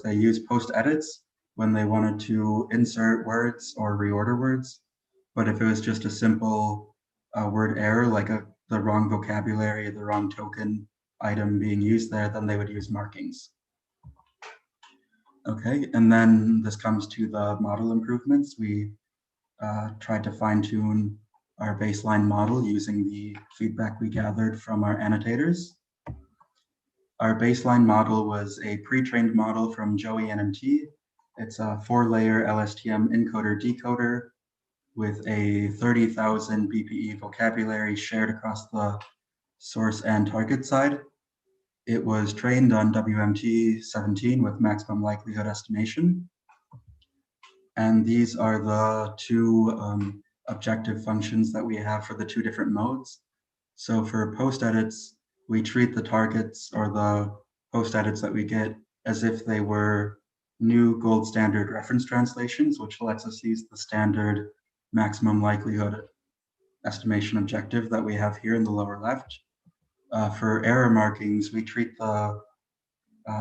they use post edits when they wanted to insert words or reorder words. But if it was just a simple word error, like the wrong vocabulary, the wrong token item being used there, then they would use markings. Okay, and then this comes to the model improvements. We tried to fine tune our baseline model using the feedback we gathered from our annotators. Our baseline model was a pre-trained model from Joey NMT. It's a 4-layer LSTM encoder decoder with a 30,000 BPE vocabulary shared across the source and target side. It was trained on WMT 17 with maximum likelihood estimation. And these are the two objective functions that we have for the two different modes. So for post edits, we treat the targets or the post edits that we get as if they were new gold standard reference translations, which lets us use the standard maximum likelihood estimation objective that we have here in the lower left. For error markings, we treat the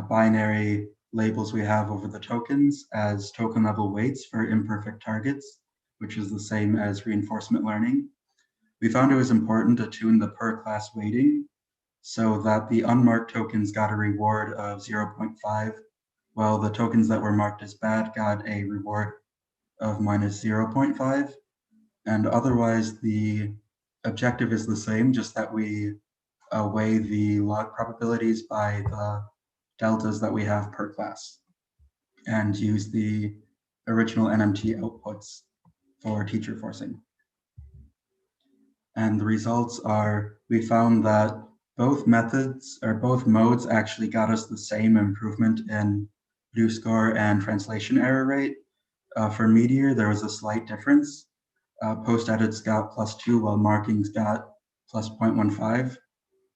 binary labels we have over the tokens as token level weights for imperfect targets, which is the same as reinforcement learning. We found it was important to tune the per class weighting so that the unmarked tokens got a reward of 0.5, while the tokens that were marked as bad got a reward of minus 0.5. And otherwise, the objective is the same, just that we weigh the log probabilities by the deltas that we have per class and use the original NMT outputs for teacher forcing. And the results are, we found that both methods or both modes actually got us the same improvement in BLEU score and translation error rate. For Meteor, there was a slight difference. Post edits got +2 while markings got +0.15.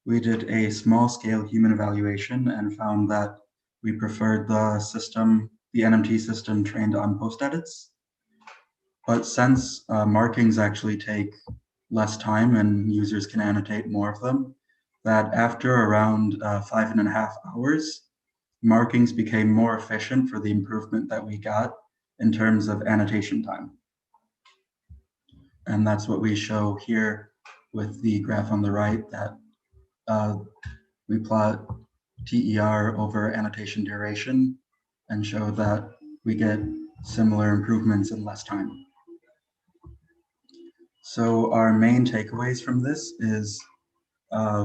We did a small scale human evaluation and found that we preferred the system, the NMT system trained on post edits. But since markings actually take less time and users can annotate more of them, that after around 5.5 hours, markings became more efficient for the improvement that we got in terms of annotation time. And that's what we show here with the graph on the right, that we plot TER over annotation duration and show that we get similar improvements in less time. So our main takeaways from this is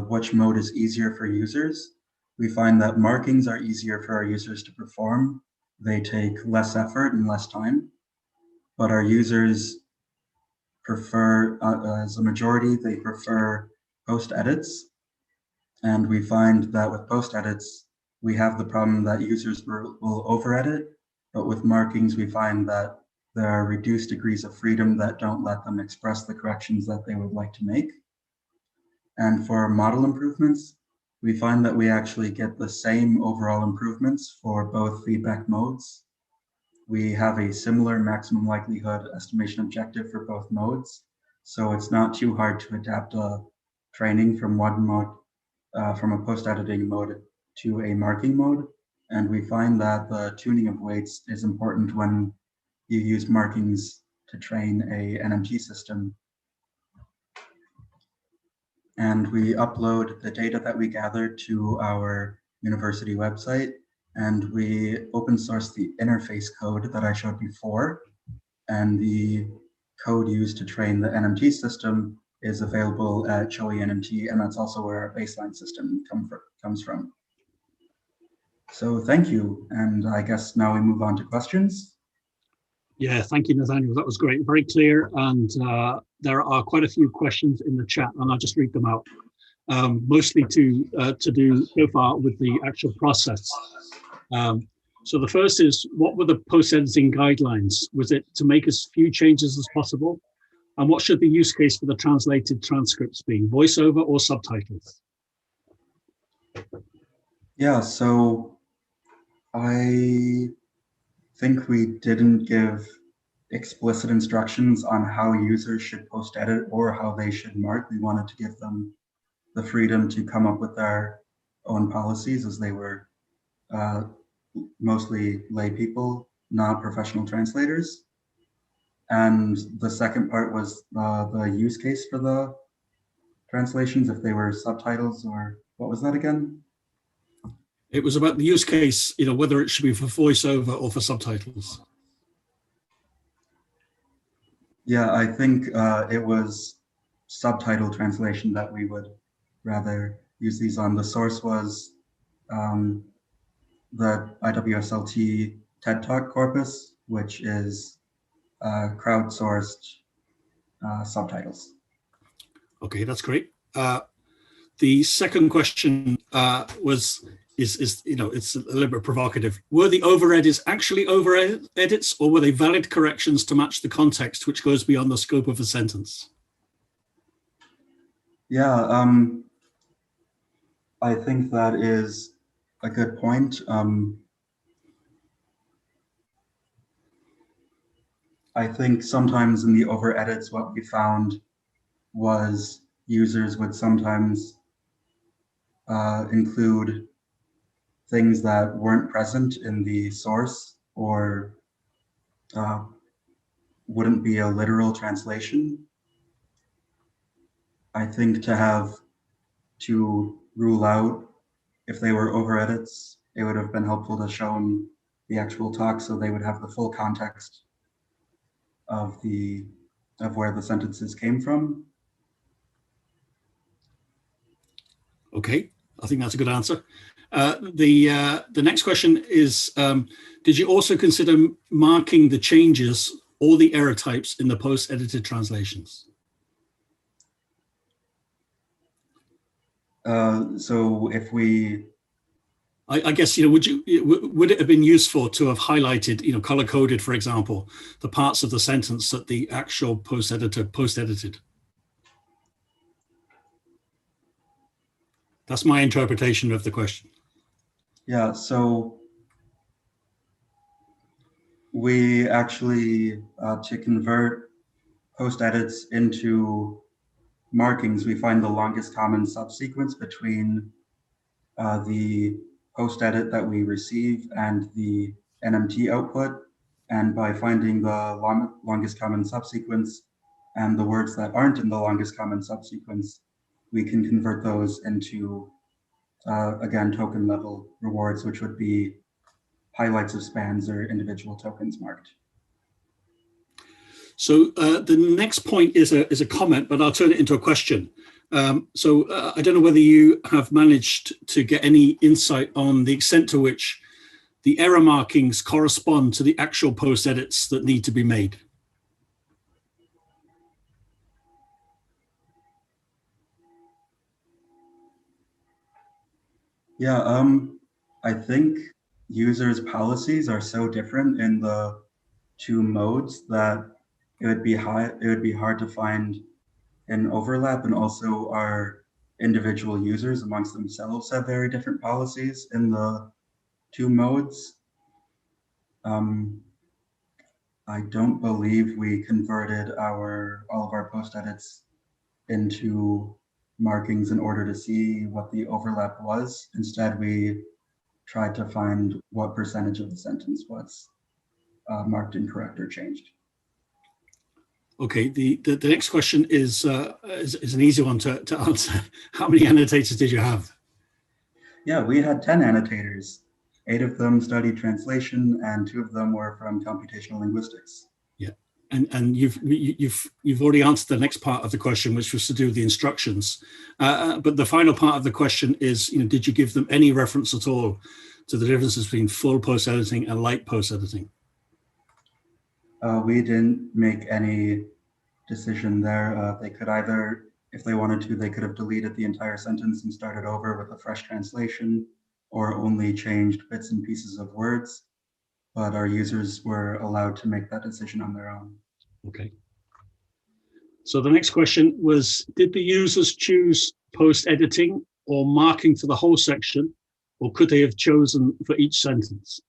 which mode is easier for users. We find that markings are easier for our users to perform. They take less effort and less time, but our users prefer, as a majority, they prefer post edits. And we find that with post edits, we have the problem that users will over edit, but with markings, we find that there are reduced degrees of freedom that don't let them express the corrections that they would like to make. And for model improvements, we find that we actually get the same overall improvements for both feedback modes. We have a similar maximum likelihood estimation objective for both modes. So it's not too hard to adapt a training from one mode, from a post-editing mode to a marking mode. And we find that the tuning of weights is important when you use markings to train a NMT system. And we upload the data that we gathered to our university website, and we open source the interface code that I showed before. And the code used to train the NMT system is available at Joey NMT, and that's also where our baseline system comes from. So thank you, and I guess now we move on to questions. Yeah, thank you, Nathaniel. That was great, very clear, and there are quite a few questions in the chat, and I'll just read them out. Mostly to do so far with the actual process. So the first is, what were the post-editing guidelines? Was it to make as few changes as possible? And what should the use case for the translated transcripts be, voiceover or subtitles? Yeah, so I think we didn't give explicit instructions on how users should post edit or how they should mark. We wanted to give them the freedom to come up with their own policies as they were mostly lay people, not professional translators. And the second part was the use case for the translations, if they were subtitles or what was that again? It was about the use case, whether it should be for voiceover or for subtitles. Yeah, I think it was subtitle translation that we would rather use these on. The source was the IWSLT TED Talk corpus, which is crowdsourced subtitles. Okay, that's great. The second question is it's a little bit provocative. Were the over edits actually over edits, or were they valid corrections to match the context, which goes beyond the scope of a sentence? Yeah, I think that is a good point. I think sometimes in the over edits, what we found was users would sometimes include things that weren't present in the source or wouldn't be a literal translation. I think to rule out if they were over edits, it would have been helpful to show them the actual talk so they would have the full context of where the sentences came from. Okay, I think that's a good answer. The next question is, did you also consider marking the changes or the error types in the post-edited translations? So if we, I guess, would it have been useful to have highlighted, color-coded, for example, the parts of the sentence that the actual post-editor post-edited? That's my interpretation of the question. yeah, so we actually, to convert post edits into markings, we find the longest common subsequence between the post edit that we receive and the NMT output. And by finding the longest common subsequence and the words that aren't in the longest common subsequence, we can convert those into, again, token level rewards, which would be highlights of spans or individual tokens marked. So the next point is a comment, but I'll turn it into a question. So I don't know whether you have managed to get any insight on the extent to which the error markings correspond to the actual post edits that need to be made. Yeah, I think users' policies are so different in the two modes that it would be hard to find an overlap, and also our individual users amongst themselves have very different policies in the two modes. I don't believe we converted all of our post edits into markings in order to see what the overlap was. Instead, we tried to find what percentage of the sentence was marked incorrect or changed. Okay, the next question is an easy one to answer. How many annotators did you have? Yeah, we had 10 annotators. 8 of them studied translation, and 2 of them were from computational linguistics. Yeah, and you've already answered the next part of the question, which was to do with the instructions. But the final part of the question is, did you give them any reference at all to the differences between full post editing and light post editing? We didn't make any decision there. They could either, if they wanted to, they could have deleted the entire sentence and started over with a fresh translation, or only changed bits and pieces of words. But our users were allowed to make that decision on their own. Okay. So the next question was, did the users choose post editing or marking for the whole section, or could they have chosen for each sentence?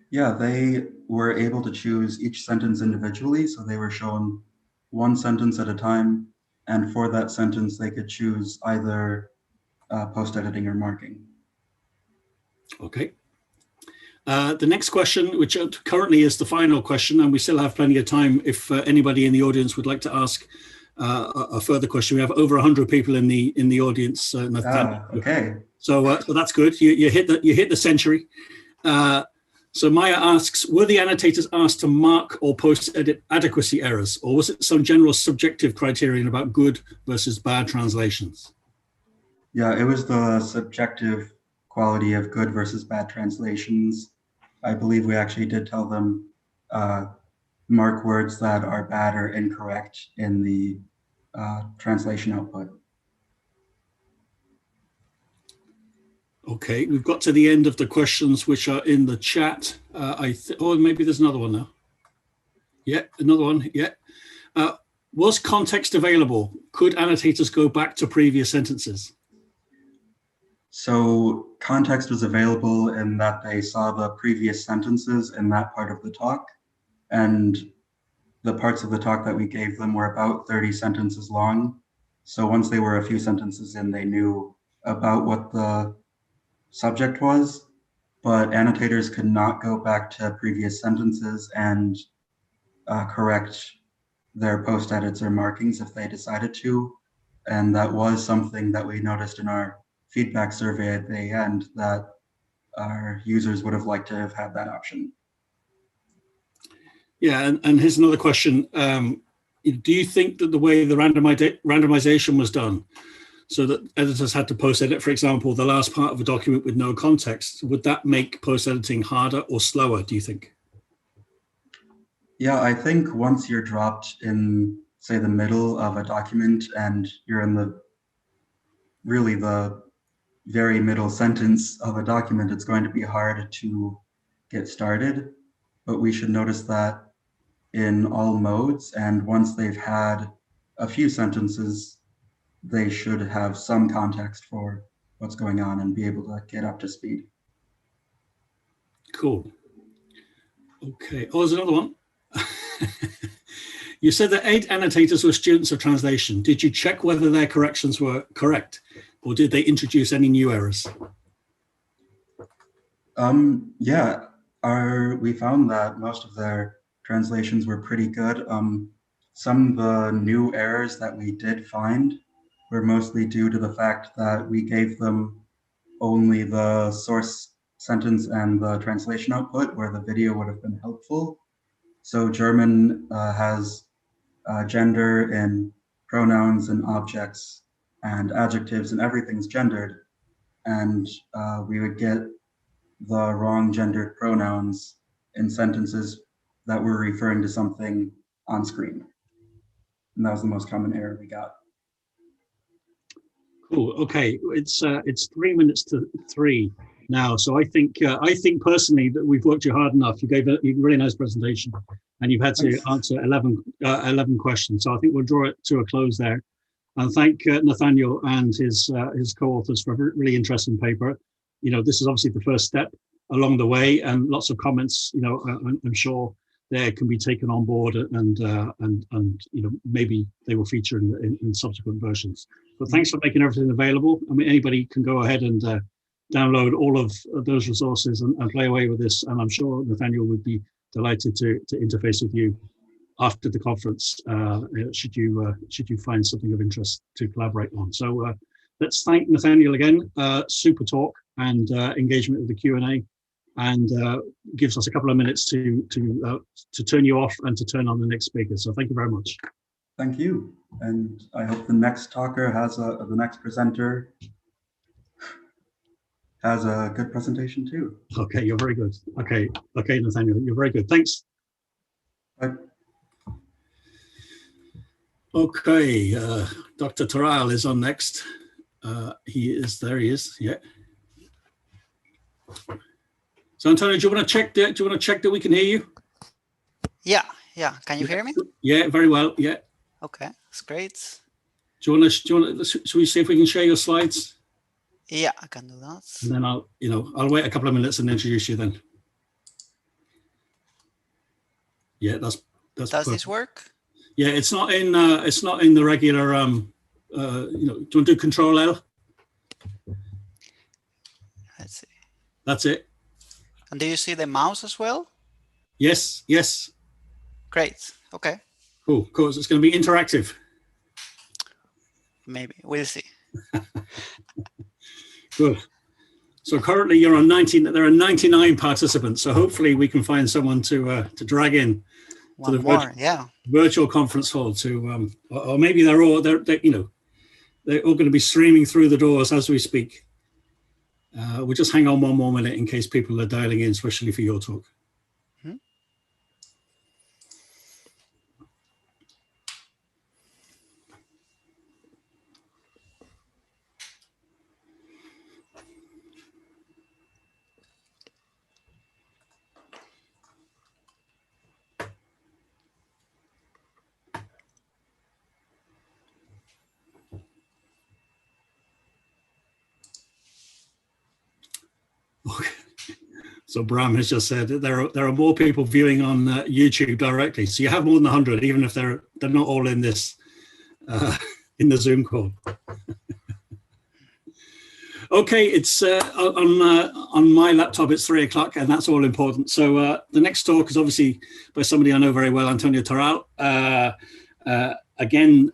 Yeah, they were able to choose each sentence individually. So they were shown one sentence at a time. And for that sentence, they could choose either post editing or marking. Okay. The next question, which currently is the final question, and we still have plenty of time if anybody in the audience would like to ask a further question. We have over 100 people in the audience. Okay. So that's good. You hit the century. So Maya asks, were the annotators asked to mark or post-edit adequacy errors, or was it some general subjective criterion about good versus bad translations? Yeah, it was the subjective quality of good versus bad translations. I believe we actually did tell them mark words that are bad or incorrect in the translation output. Okay, we've got to the end of the questions which are in the chat. Oh, maybe there's another one now. Yeah, another one. Yeah. Was context available? Could annotators go back to previous sentences? So context was available in that they saw the previous sentences in that part of the talk, and the parts of the talk that we gave them were about 30 sentences long. So once they were a few sentences in, they knew about what the subject was, but annotators could not go back to previous sentences and correct their post edits or markings if they decided to. And that was something that we noticed in our feedback survey at the end, that our users would have liked to have had that option. Yeah, and here's another question. Do you think that the way the randomization was done, so that editors had to post-edit, for example, the last part of a document with no context, would that make post-editing harder or slower, do you think? Yeah, I think once you're dropped in, say, the middle of a document and you're in the very middle sentence of a document, it's going to be hard to get started. But we should notice that in all modes, and once they've had a few sentences, they should have some context for what's going on and be able to get up to speed. Cool. Okay. Oh, there's another one. You said that 8 annotators were students of translation. Did you check whether their corrections were correct, or did they introduce any new errors? Yeah, we found that most of their translations were pretty good. Some of the new errors that we did find were mostly due to the fact that we gave them only the source sentence and the translation output, where the video would have been helpful. So German has gender in pronouns and objects and adjectives, and everything's gendered. And we would get the wrong gendered pronouns in sentences that were referring to something on screen. And that was the most common error we got. Cool. Okay, it's 3 minutes to 3 now. So I think personally that we've worked you hard enough. You gave a really nice presentation, and you've had to answer 11 questions. So I think we'll draw it to a close there. And thank Nathaniel and his co-authors for a really interesting paper. You know, this is obviously the first step along the way, and lots of comments, you know, I'm sure there can be taken on board, and you know, maybe they will feature in subsequent versions. But thanks for making everything available. I mean, anybody can go ahead and download all of those resources and play away with this. And I'm sure Nathaniel would be delighted to interface with you after the conference, should you find something of interest to collaborate on. So let's thank Nathaniel again. Super talk and engagement with the Q&A, and gives us a couple of minutes to turn you off and to turn on the next speaker. So thank you very much. Thank you, and I hope the next talker the next presenter has a good presentation too. Okay, you're very good. Okay, Nathaniel, you're very good. Thanks. Bye. Okay, Dr. Taral is on next. He is, yeah. So Antonio, do you want to check that we can hear you? Yeah. Can you hear me? Yeah, very well. Yeah. Okay, that's great. Do you want to? Should we see if we can share your slides? Yeah, I can do that. And then I'll wait a couple of minutes and introduce you then. Yeah, that's. Does perfect. this work? Yeah, it's not in the regular. Do you want to do Control L? Let's see. That's it. And do you see the mouse as well? Yes, yes. Great. Okay. Cool. Of course, it's going to be interactive. Maybe we'll see. Good. So currently you're on 19. There are 99 participants. So hopefully we can find someone to drag in to One the more. Yeah. virtual conference hall to, or maybe they're all they're all going to be streaming through the doors as we speak. We'll just hang on one more minute in case people are dialing in, especially for your talk. Hmm. Okay. So Bram has just said that there are more people viewing on YouTube directly. So you have more than 100, even if they're not all in this in the Zoom call. Okay, it's on my laptop. It's 3 o'clock, and that's all important. So the next talk is obviously by somebody I know very well, Antonio Toral. Again,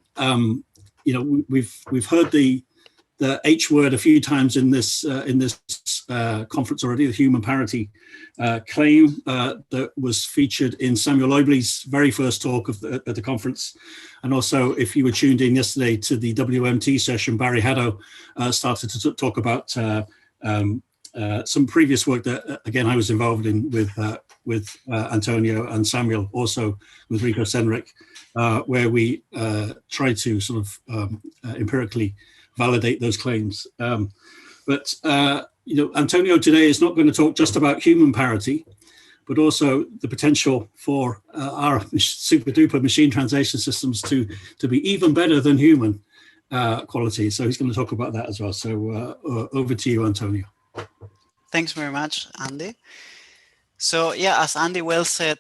we've heard the H word a few times in this conference already. The human parity claim that was featured in Samuel Oibley's very first talk at the conference. And also, if you were tuned in yesterday to the WMT session, Barry Haddo started to talk about some previous work that, again, I was involved in with Antonio and Samuel, also with Rico Senric, where we tried to sort of empirically validate those claims. But Antonio today is not going to talk just about human parity, but also the potential for our super duper machine translation systems to be even better than human quality. So he's going to talk about that as well. So over to you, Antonio. Thanks very much, Andy. So yeah, as Andy well said,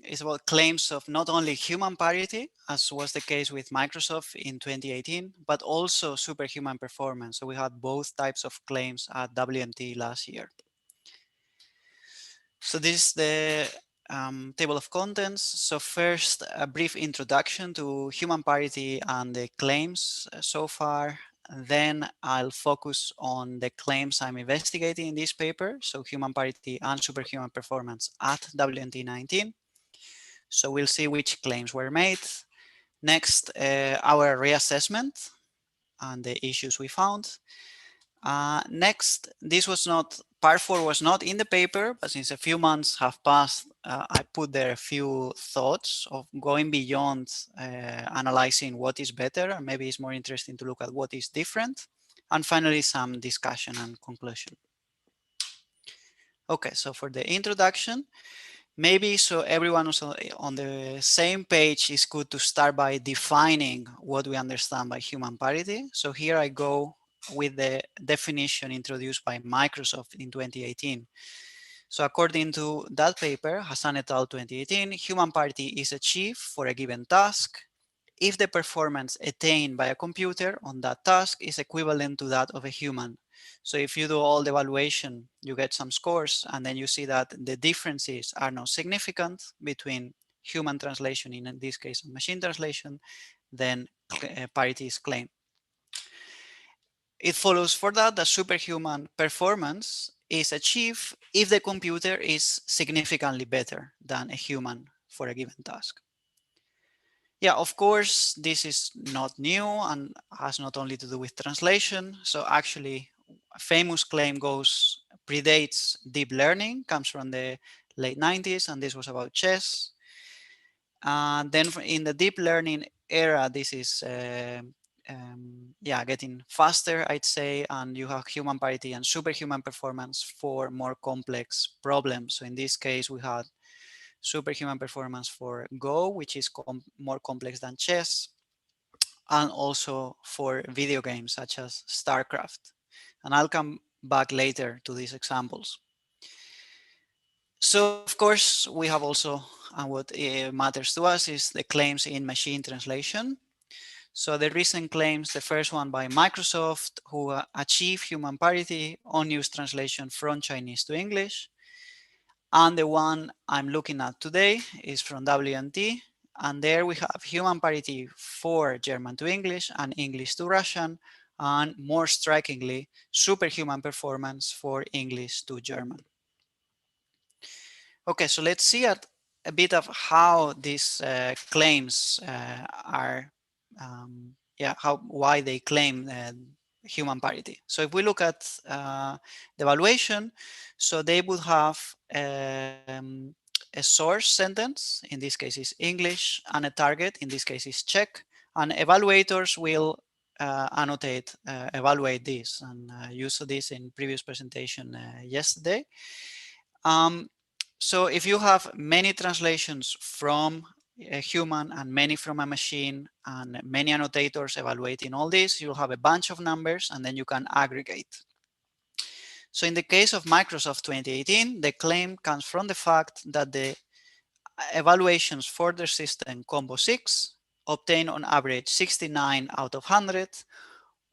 it's about claims of not only human parity, as was the case with Microsoft in 2018, but also superhuman performance. So we had both types of claims at WMT last year. So this is the table of contents. So first, a brief introduction to human parity and the claims so far. Then I'll focus on the claims I'm investigating in this paper, so human parity and superhuman performance at WMT 19. So we'll see which claims were made. Next, our reassessment and the issues we found. Next, this was not, part 4 was not in the paper, but since a few months have passed, I put there a few thoughts of going beyond analyzing what is better, and maybe it's more interesting to look at what is different. And finally, some discussion and conclusion. Okay, so for the introduction, maybe so everyone is on the same page, it's good to start by defining what we understand by human parity. So here I go with the definition introduced by Microsoft in 2018. So according to that paper, Hassan et al. 2018, human parity is achieved for a given task if the performance attained by a computer on that task is equivalent to that of a human. So if you do all the evaluation, you get some scores, and then you see that the differences are not significant between human translation, in this case machine translation, then parity is claimed. It follows for that superhuman performance is achieved if the computer is significantly better than a human for a given task. Yeah, of course, this is not new and has not only to do with translation. So actually, a famous claim predates deep learning, comes from the late 90s, and this was about chess. Then in the deep learning era, this is getting faster, I'd say, and you have human parity and superhuman performance for more complex problems. So in this case, we had superhuman performance for Go, which is more complex than chess, and also for video games such as StarCraft. And I'll come back later to these examples. So of course, we have also, and what matters to us is the claims in machine translation. So the recent claims, the first one by Microsoft, who achieve human parity on news translation from Chinese to English. And the one I'm looking at today is from WNT. And there we have human parity for German to English and English to Russian, and more strikingly, superhuman performance for English to German. Okay, so let's see a bit of how these claims are, why they claim human parity. So if we look at the evaluation, so they would have a source sentence, in this case is English, and a target, in this case is Czech, and evaluators will evaluate this, and use this in previous presentation yesterday. So if you have many translations from a human and many from a machine and many annotators evaluating all this, you'll have a bunch of numbers and then you can aggregate. So in the case of Microsoft 2018, the claim comes from the fact that the evaluations for their system Combo 6 obtain on average 69 out of 100,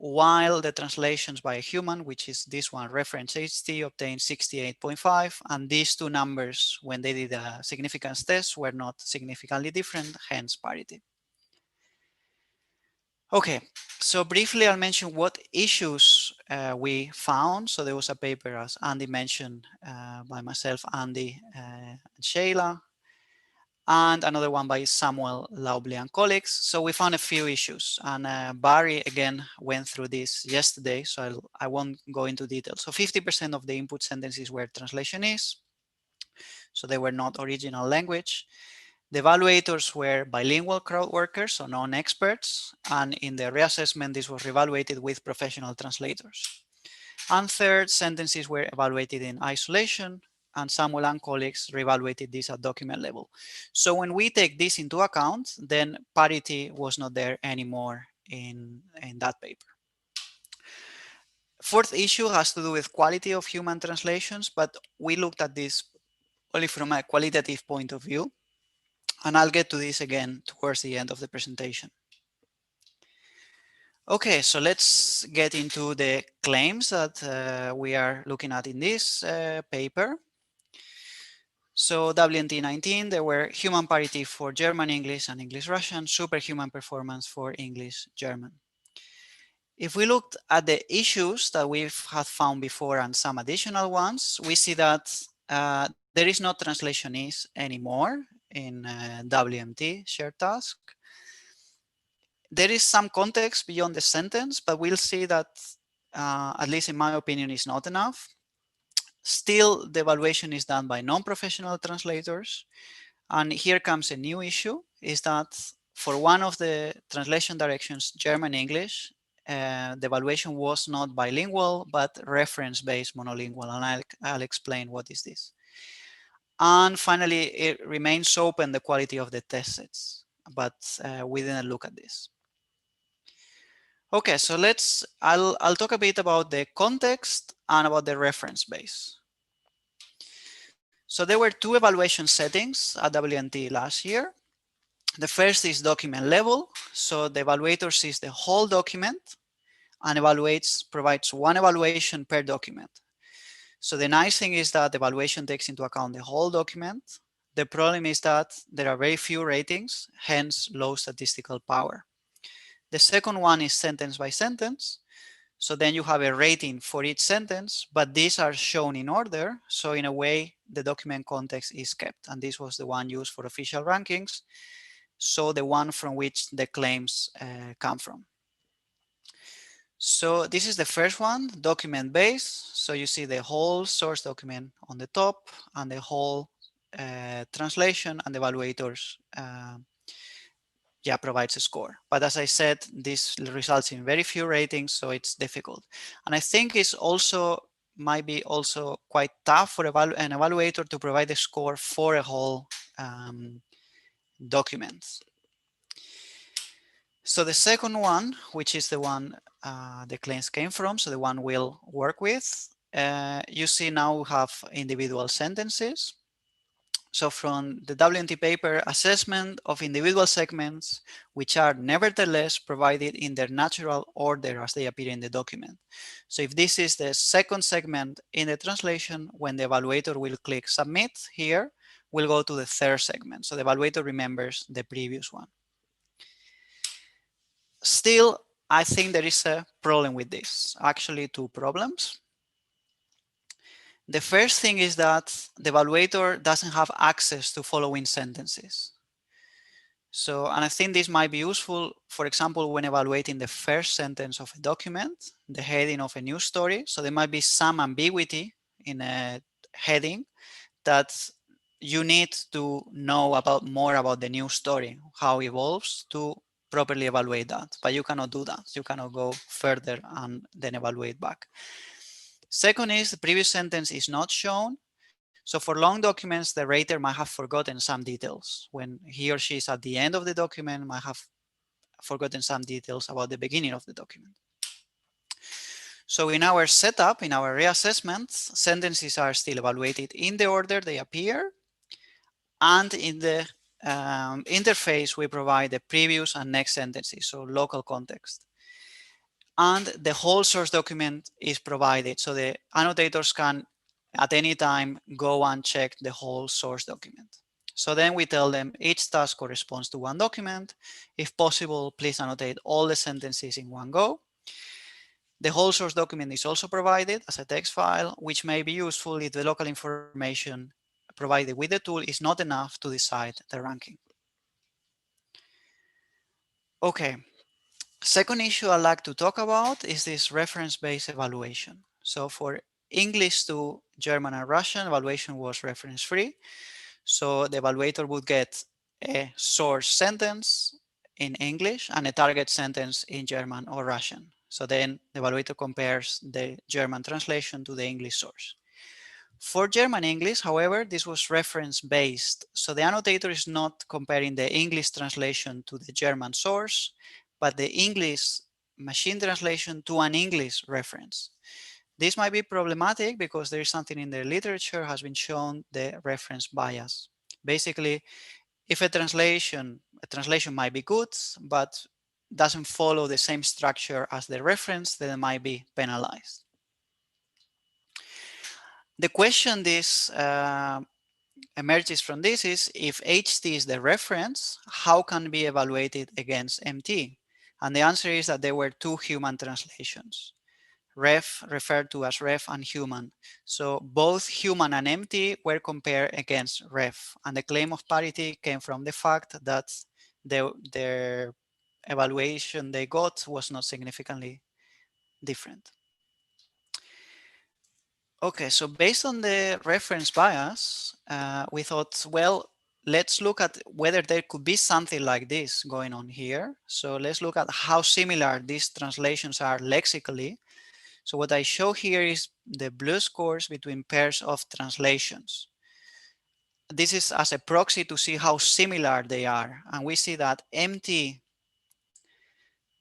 while the translations by a human, which is this one, reference HT, obtained 68.5, and these two numbers, when they did a significance test, were not significantly different, hence parity. Okay, so briefly I'll mention what issues we found. So there was a paper, as Andy mentioned, by myself, Andy, and Sheila, and another one by Samuel Laubley and colleagues. So we found a few issues, and Barry again went through this yesterday, so I won't go into detail. So 50% of the input sentences were translationese, so they were not original language. The evaluators were bilingual crowd workers, so non-experts, and in the reassessment, this was reevaluated with professional translators. And third, sentences were evaluated in isolation, and Samuel and colleagues reevaluated this at document level. So when we take this into account, then parity was not there anymore in that paper. Fourth issue has to do with quality of human translations, but we looked at this only from a qualitative point of view. And I'll get to this again towards the end of the presentation. Okay, so let's get into the claims that we are looking at in this paper. So WNT 19, there were human parity for German English and English Russian, superhuman performance for English German. If we looked at the issues that we've had found before and some additional ones, we see that there is no translationese anymore in WMT shared task. There is some context beyond the sentence, but we'll see that, at least in my opinion, is not enough. Still, the evaluation is done by non-professional translators. And here comes a new issue, is that for one of the translation directions, German-English, the evaluation was not bilingual, but reference-based monolingual. And I'll explain what is this. And finally, it remains open, the quality of the test sets, but we didn't look at this. Okay, so I'll talk a bit about the context and about the reference base. So there were two evaluation settings at WNT last year. The first is document level. So the evaluator sees the whole document and provides one evaluation per document. So the nice thing is that the evaluation takes into account the whole document. The problem is that there are very few ratings, hence low statistical power. The second one is sentence by sentence. So then you have a rating for each sentence, but these are shown in order. So in a way, the document context is kept. And this was the one used for official rankings. So the one from which the claims come from. So this is the first one, document base. So you see the whole source document on the top and the whole translation, and the evaluators provides a score. But as I said, this results in very few ratings, so it's difficult. And I think it's also might be also quite tough for an evaluator to provide a score for a whole document. So the second one, which is the one the claims came from, so the one we'll work with, you see now we have individual sentences. So from the WNT paper, assessment of individual segments, which are nevertheless provided in their natural order as they appear in the document. So if this is the second segment in the translation, when the evaluator will click submit here, we'll go to the third segment. So the evaluator remembers the previous one. Still, I think there is a problem with this, actually two problems. The first thing is that the evaluator doesn't have access to following sentences. So, and I think this might be useful, for example, when evaluating the first sentence of a document, the heading of a news story. So there might be some ambiguity in a heading that you need to know about more about the news story, how it evolves to properly evaluate that. But you cannot do that. You cannot go further and then evaluate back. Second is the previous sentence is not shown. So for long documents, the rater might have forgotten some details. When he or she is at the end of the document, might have forgotten some details about the beginning of the document. So in our setup, in our reassessments, sentences are still evaluated in the order they appear. And in the interface, we provide the previous and next sentences, so local context. And the whole source document is provided. So the annotators can at any time go and check the whole source document. So then we tell them each task corresponds to one document. If possible, please annotate all the sentences in one go. The whole source document is also provided as a text file, which may be useful if the local information provided with the tool is not enough to decide the ranking. Okay, second issue I'd like to talk about is this reference-based evaluation. So for English to German and Russian, evaluation was reference-free. So the evaluator would get a source sentence in English and a target sentence in German or Russian. So then the evaluator compares the German translation to the English source. For German English, however, this was reference-based. So the annotator is not comparing the English translation to the German source, but the English machine translation to an English reference. This might be problematic because there is something in the literature has been shown, the reference bias. Basically, if a translation might be good, but doesn't follow the same structure as the reference, then it might be penalized. The question this emerges from this is, if HT is the reference, how can it be evaluated against MT? And the answer is that there were two human translations. Ref referred to as ref and human. So both human and MT were compared against ref. And the claim of parity came from the fact that their evaluation they got was not significantly different. Okay, so based on the reference bias, we thought, well, let's look at whether there could be something like this going on here. So let's look at how similar these translations are lexically. So what I show here is the blue scores between pairs of translations. This is as a proxy to see how similar they are. And we see that MT,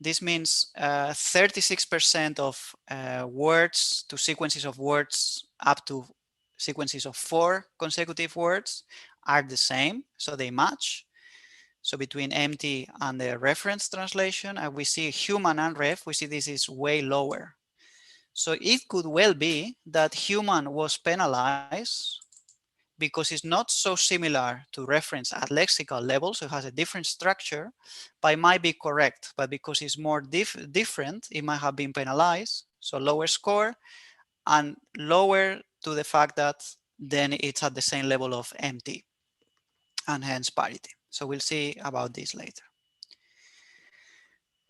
this means 36% of words to sequences of words up to sequences of 4 consecutive words are the same, so they match. So between MT and the reference translation, and we see human and ref, we see this is way lower. So it could well be that human was penalized because it's not so similar to reference at lexical level, so it has a different structure, but it might be correct. But because it's more different, it might have been penalized, so lower score, and lower to the fact that then it's at the same level of MT, and hence parity. So we'll see about this later.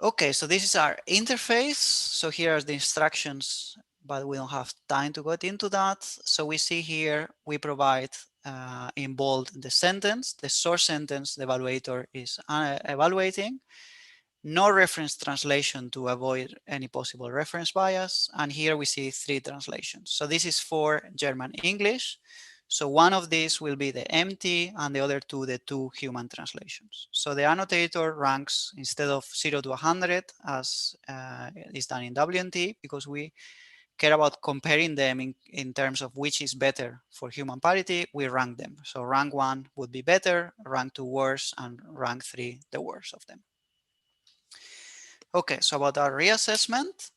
Okay, so this is our interface. So here are the instructions, but we don't have time to get into that. So we see here, we provide in bold the sentence, the source sentence the evaluator is evaluating. No reference translation to avoid any possible reference bias. And here we see 3 translations. So this is for German English. So one of these will be the MT and the other 2, the 2 human translations. So the annotator ranks instead of 0 to 100 as is done in WNT, because we care about comparing them in terms of which is better for human parity, we rank them. So rank 1 would be better, rank 2 worse, and rank 3 the worst of them. Okay, so about our reassessment.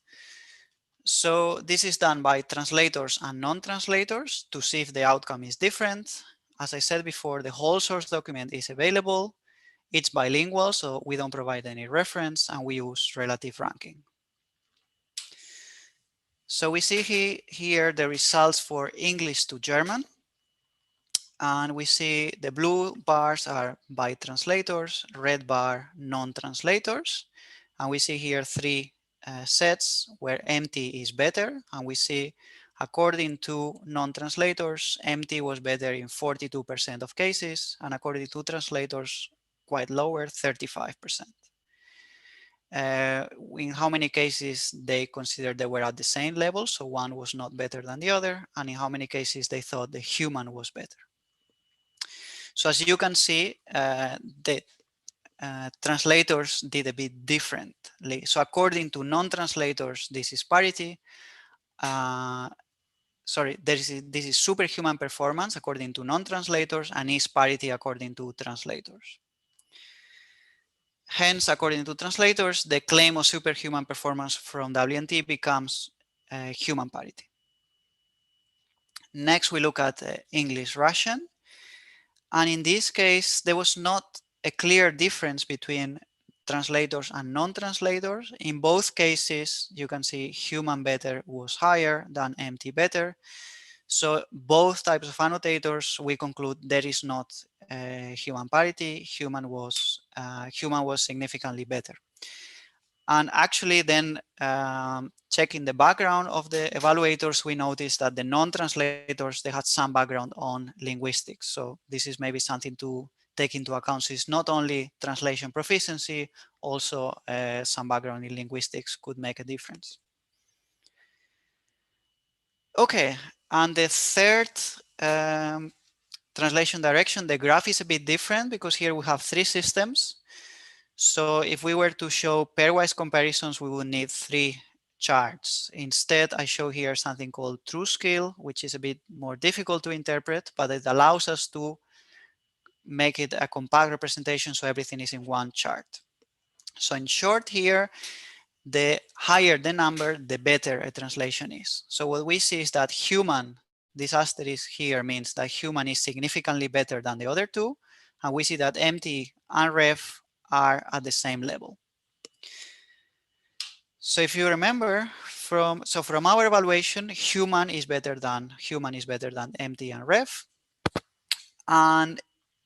So this is done by translators and non-translators to see if the outcome is different. As I said before, the whole source document is available. It's bilingual, so we don't provide any reference, and we use relative ranking. So we see here the results for English to German. And we see the blue bars are by translators, red bar non-translators. And we see here 3 sets where empty is better. And we see, according to non-translators, empty was better in 42% of cases. And according to translators, quite lower, 35%. In how many cases they considered they were at the same level, so one was not better than the other, and in how many cases they thought the human was better. So as you can see, the translators did a bit differently. So according to non-translators, this is parity. Sorry, this is superhuman performance according to non-translators, and is parity according to translators. Hence, according to translators, the claim of superhuman performance from WNT becomes human parity. Next, we look at English-Russian. And in this case, there was not a clear difference between translators and non-translators. In both cases, you can see human better was higher than empty better. So both types of annotators, we conclude there is not human parity. Human was significantly better. And actually then checking the background of the evaluators, we noticed that the non-translators, they had some background on linguistics. So this is maybe something to take into account. So it's not only translation proficiency, also some background in linguistics could make a difference. Okay, and the third translation direction, the graph is a bit different because here we have 3 systems. So if we were to show pairwise comparisons, we would need 3 charts. Instead, I show here something called true scale, which is a bit more difficult to interpret, but it allows us to make it a compact representation so everything is in one chart. So in short here, the higher the number, the better a translation is. So what we see is that human, this asterisk here means that human is significantly better than the other 2. And we see that empty and ref are at the same level. So if you remember from our evaluation, human is better than empty and ref. And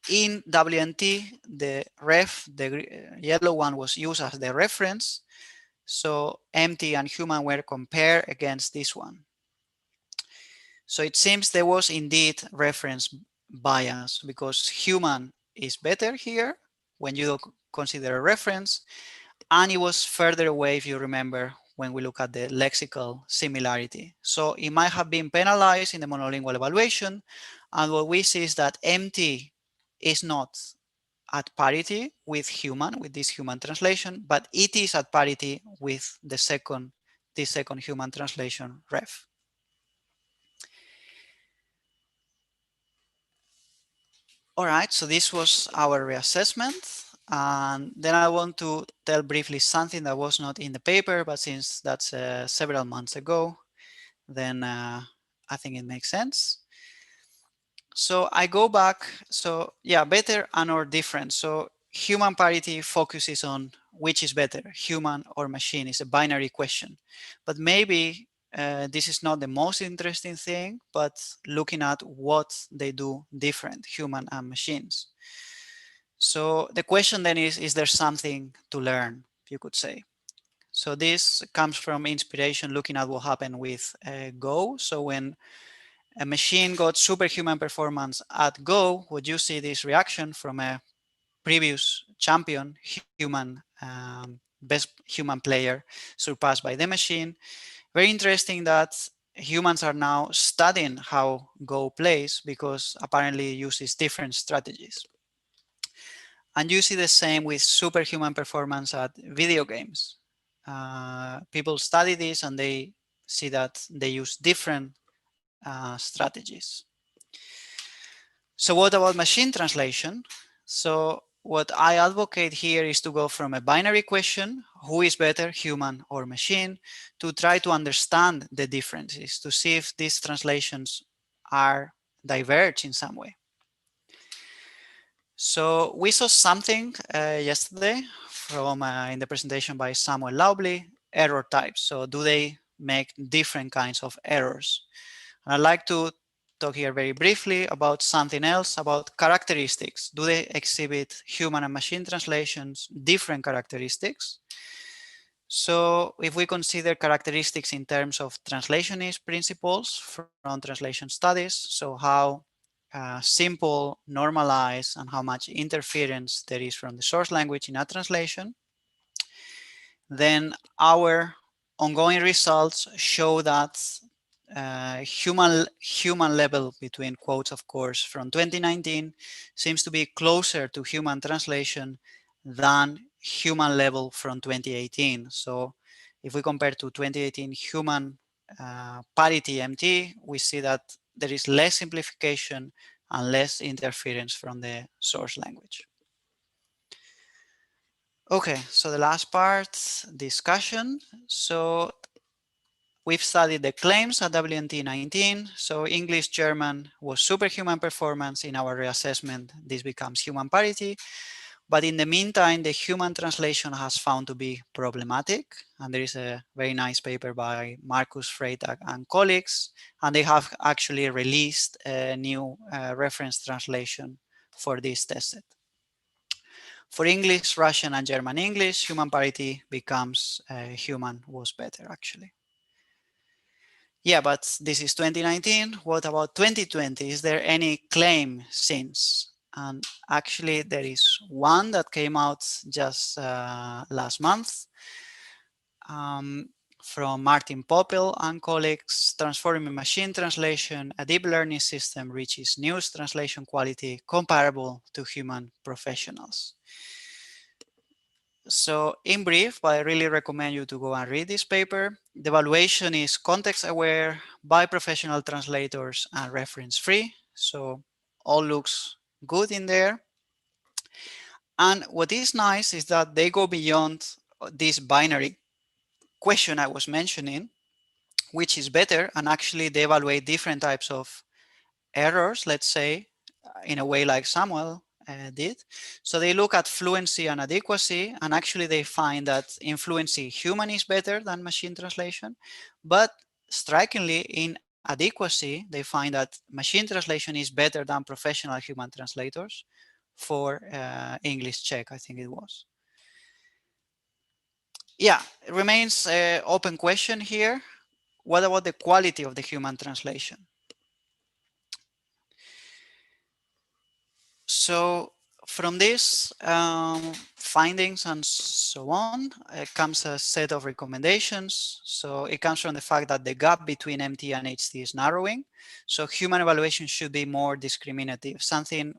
in WNT, the ref, the yellow one, was used as the reference. So empty and human were compared against this one. So it seems there was indeed reference bias because human is better here when you consider a reference, and it was further away, if you remember, when we look at the lexical similarity. So it might have been penalized in the monolingual evaluation, and what we see is that empty is not at parity with human, with this human translation, but it is at parity with this second human translation ref. All right, so this was our reassessment. And then I want to tell briefly something that was not in the paper, but since that's several months ago, then I think it makes sense. So I go back. So yeah, better and or different. So human parity focuses on which is better, human or machine. It's a binary question. But maybe this is not the most interesting thing, but looking at what they do different, human and machines. So the question then is there something to learn, you could say. So this comes from inspiration looking at what happened with Go. So when a machine got superhuman performance at Go, would you see this reaction from a previous champion, human, best human player surpassed by the machine? Very interesting that humans are now studying how Go plays because apparently it uses different strategies. And you see the same with superhuman performance at video games. People study this and they see that they use different strategies. So what about machine translation? So what I advocate here is to go from a binary question, who is better, human or machine, to try to understand the differences, to see if these translations are diverge in some way. So we saw something yesterday from in the presentation by Samuel Laubli, error types. So do they make different kinds of errors? And I'd like to talk here very briefly about something else, about characteristics. Do they exhibit human and machine translations, different characteristics? So if we consider characteristics in terms of translationist principles from translation studies, so how simple, normalized, and how much interference there is from the source language in a translation, then our ongoing results show that human level, between quotes of course, from 2019 seems to be closer to human translation than human level from 2018. So if we compare to 2018 human parity MT, we see that there is less simplification and less interference from the source language. Okay, so the last part, discussion. So we've studied the claims at WNT 19. So English, German was superhuman performance. In our reassessment, this becomes human parity. But in the meantime, the human translation has found to be problematic. And there is a very nice paper by Markus Freytag and colleagues. And they have actually released a new reference translation for this test set. For English, Russian, and German English, human parity becomes human was better, actually. Yeah, but this is 2019. What about 2020? Is there any claim since? And actually, there is one that came out just last month from Martin Poppel and colleagues. Transforming machine translation, a deep learning system reaches news translation quality comparable to human professionals. So in brief, but I really recommend you to go and read this paper. The evaluation is context aware by professional translators and reference free. So all looks good in there. And what is nice is that they go beyond this binary question I was mentioning, which is better, and actually they evaluate different types of errors, let's say, in a way like Samuel did. So they look at fluency and adequacy, and actually they find that in fluency, human is better than machine translation. But strikingly, in adequacy, they find that machine translation is better than professional human translators for English Czech, I think it was. Yeah, it remains an open question here. What about the quality of the human translation? So from this findings and so on, it comes a set of recommendations. So it comes from the fact that the gap between MT and HT is narrowing. So human evaluation should be more discriminative. Something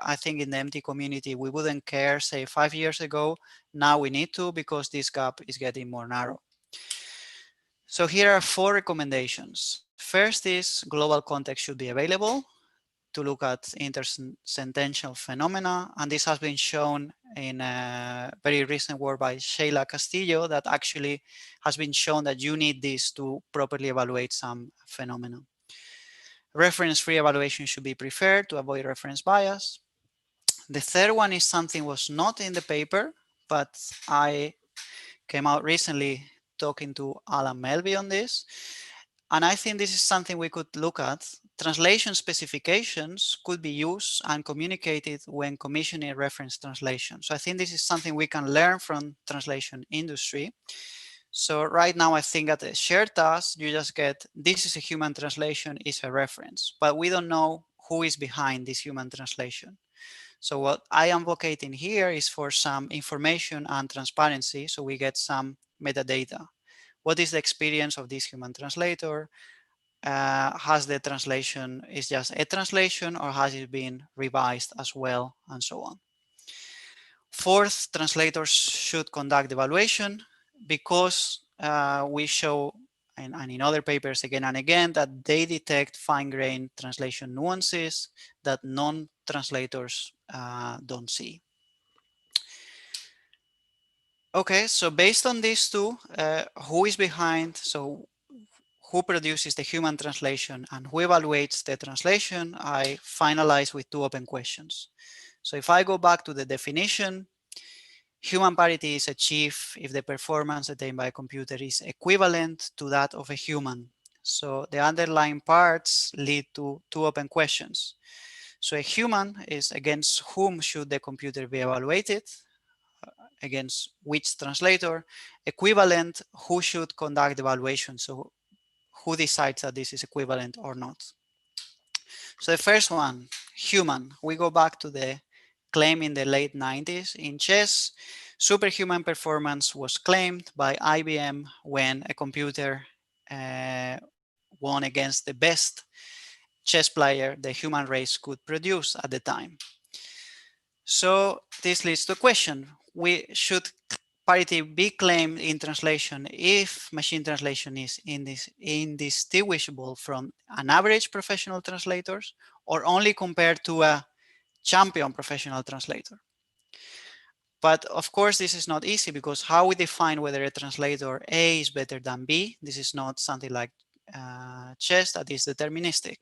I think in the MT community, we wouldn't care, say 5 years ago. Now we need to, because this gap is getting more narrow. So here are 4 recommendations. First is global context should be available to look at intersentential phenomena. And this has been shown in a very recent work by Sheila Castillo that actually has been shown that you need this to properly evaluate some phenomena. Reference-free evaluation should be preferred to avoid reference bias. The third one is something was not in the paper, but I came out recently talking to Alan Melby on this. And I think this is something we could look at. Translation specifications could be used and communicated when commissioning reference translation. So I think this is something we can learn from translation industry. So right now, I think at a shared task, you just get, this is a human translation, is a reference, but we don't know who is behind this human translation. So what I am advocating here is for some information and transparency, so we get some metadata. What is the experience of this human translator? Has the translation is just a translation, or has it been revised as well, and so on. Fourth, translators should conduct evaluation because we show and in other papers again and again, that they detect fine-grained translation nuances that non-translators don't see. Okay, so based on these two, who is behind? So who produces the human translation and who evaluates the translation? I finalize with two open questions. So if I go back to the definition, human parity is achieved if the performance attained by a computer is equivalent to that of a human. So the underlying parts lead to two open questions. So a human is against whom should the computer be evaluated? Against which translator? Equivalent, who should conduct the evaluation? So who decides that this is equivalent or not? So the first one, human, we go back to the claim in the late 90s. In chess, superhuman performance was claimed by IBM when a computer won against the best chess player the human race could produce at the time. So this leads to a question. Should parity be claimed in translation if machine translation is indistinguishable from an average professional translators, or only compared to a champion professional translator? But of course, this is not easy, because how we define whether a translator A is better than B? This is not something like chess that is deterministic.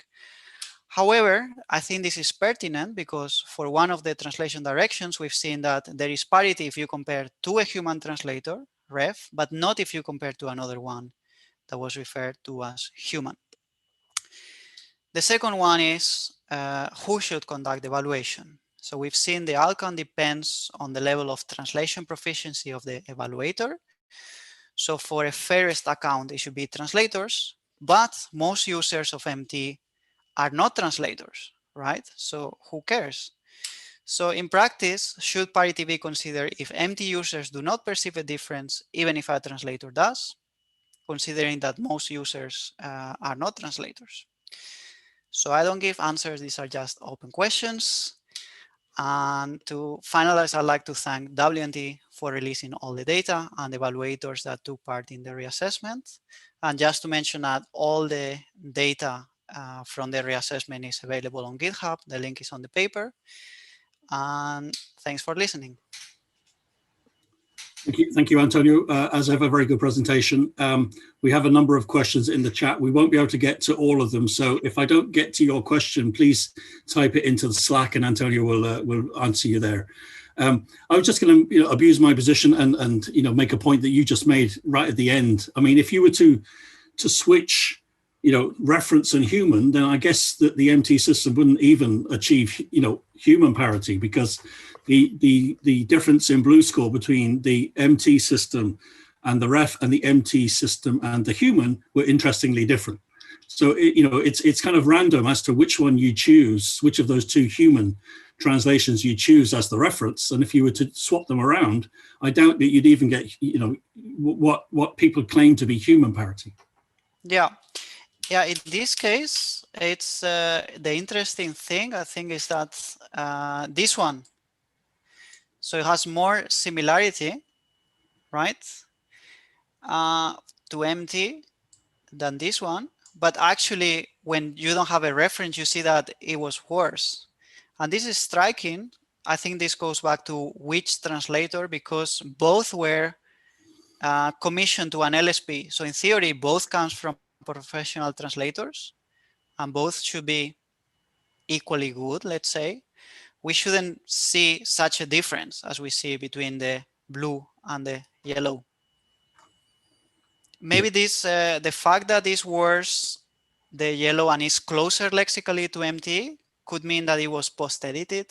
However, I think this is pertinent because for one of the translation directions, we've seen that there is parity if you compare to a human translator, ref, but not if you compare to another one that was referred to as human. The second one is who should conduct the evaluation. So we've seen the outcome depends on the level of translation proficiency of the evaluator. So for a fairest account, it should be translators, but most users of MT are not translators, right? So who cares? So in practice, should parity be considered if MT users do not perceive a difference, even if a translator does, considering that most users are not translators? So I don't give answers, these are just open questions. And to finalize, I'd like to thank WNT for releasing all the data and the evaluators that took part in the reassessment. And just to mention that all the data from the reassessment is available on GitHub. The link is on the paper. And thanks for listening. Thank you, Antonio. As ever, very good presentation. We have a number of questions in the chat. We won't be able to get to all of them. So if I don't get to your question, please type it into the Slack and Antonio will answer you there. I was just going to abuse my position and make a point that you just made right at the end. I mean, if you were to switch reference and human, then I guess that the MT system wouldn't even achieve human parity, because the difference in blue score between the MT system and the ref and the MT system and the human were interestingly different. So it's kind of random as to which one you choose, which of those two human translations you choose as the reference. And if you were to swap them around, I doubt that you'd even get what people claim to be human parity. Yeah, in this case, it's the interesting thing, I think, is that this one, so it has more similarity, right, to MT than this one. But actually, when you don't have a reference, you see that it was worse. And this is striking. I think this goes back to which translator, because both were commissioned to an LSP. So in theory, both comes from professional translators, and both should be equally good, let's say. We shouldn't see such a difference as we see between the blue and the yellow. Maybe this, the fact that this was the yellow and is closer lexically to MT could mean that it was post-edited,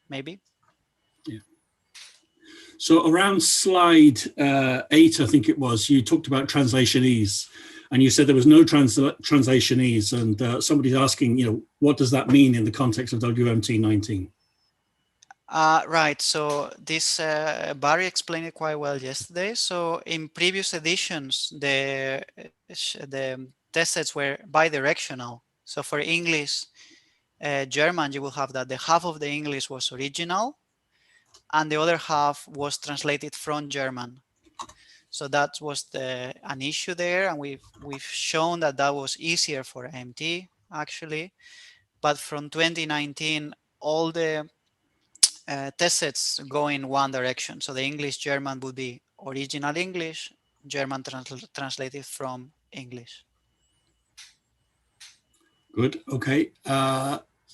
maybe. Yeah. So around slide 8, I think it was, you talked about translation ease, and you said there was no translation ease, and somebody's asking, what does that mean in the context of WMT 19? Right, so this, Barry explained it quite well yesterday. So in previous editions, the test sets were bidirectional. So for English, German, you will have that the half of the English was original and the other half was translated from German. So that was an issue there, and we've shown that that was easier for Eamt actually. But from 2019, all the test sets go in one direction. So the English German would be original English, German translated from English. Good. Okay.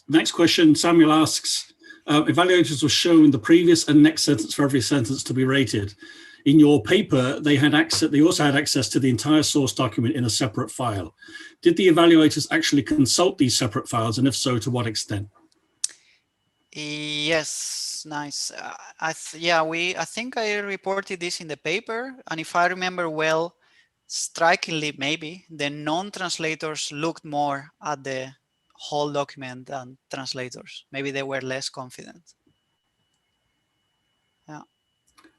Next question. Samuel asks, evaluators were shown the previous and next sentence for every sentence to be rated. In your paper, they had access. They also had access to the entire source document in a separate file. Did the evaluators actually consult these separate files, and if so, to what extent? Yes, nice. I think I reported this in the paper, and if I remember well, strikingly maybe the non-translators looked more at the whole document than translators. Maybe they were less confident. Yeah.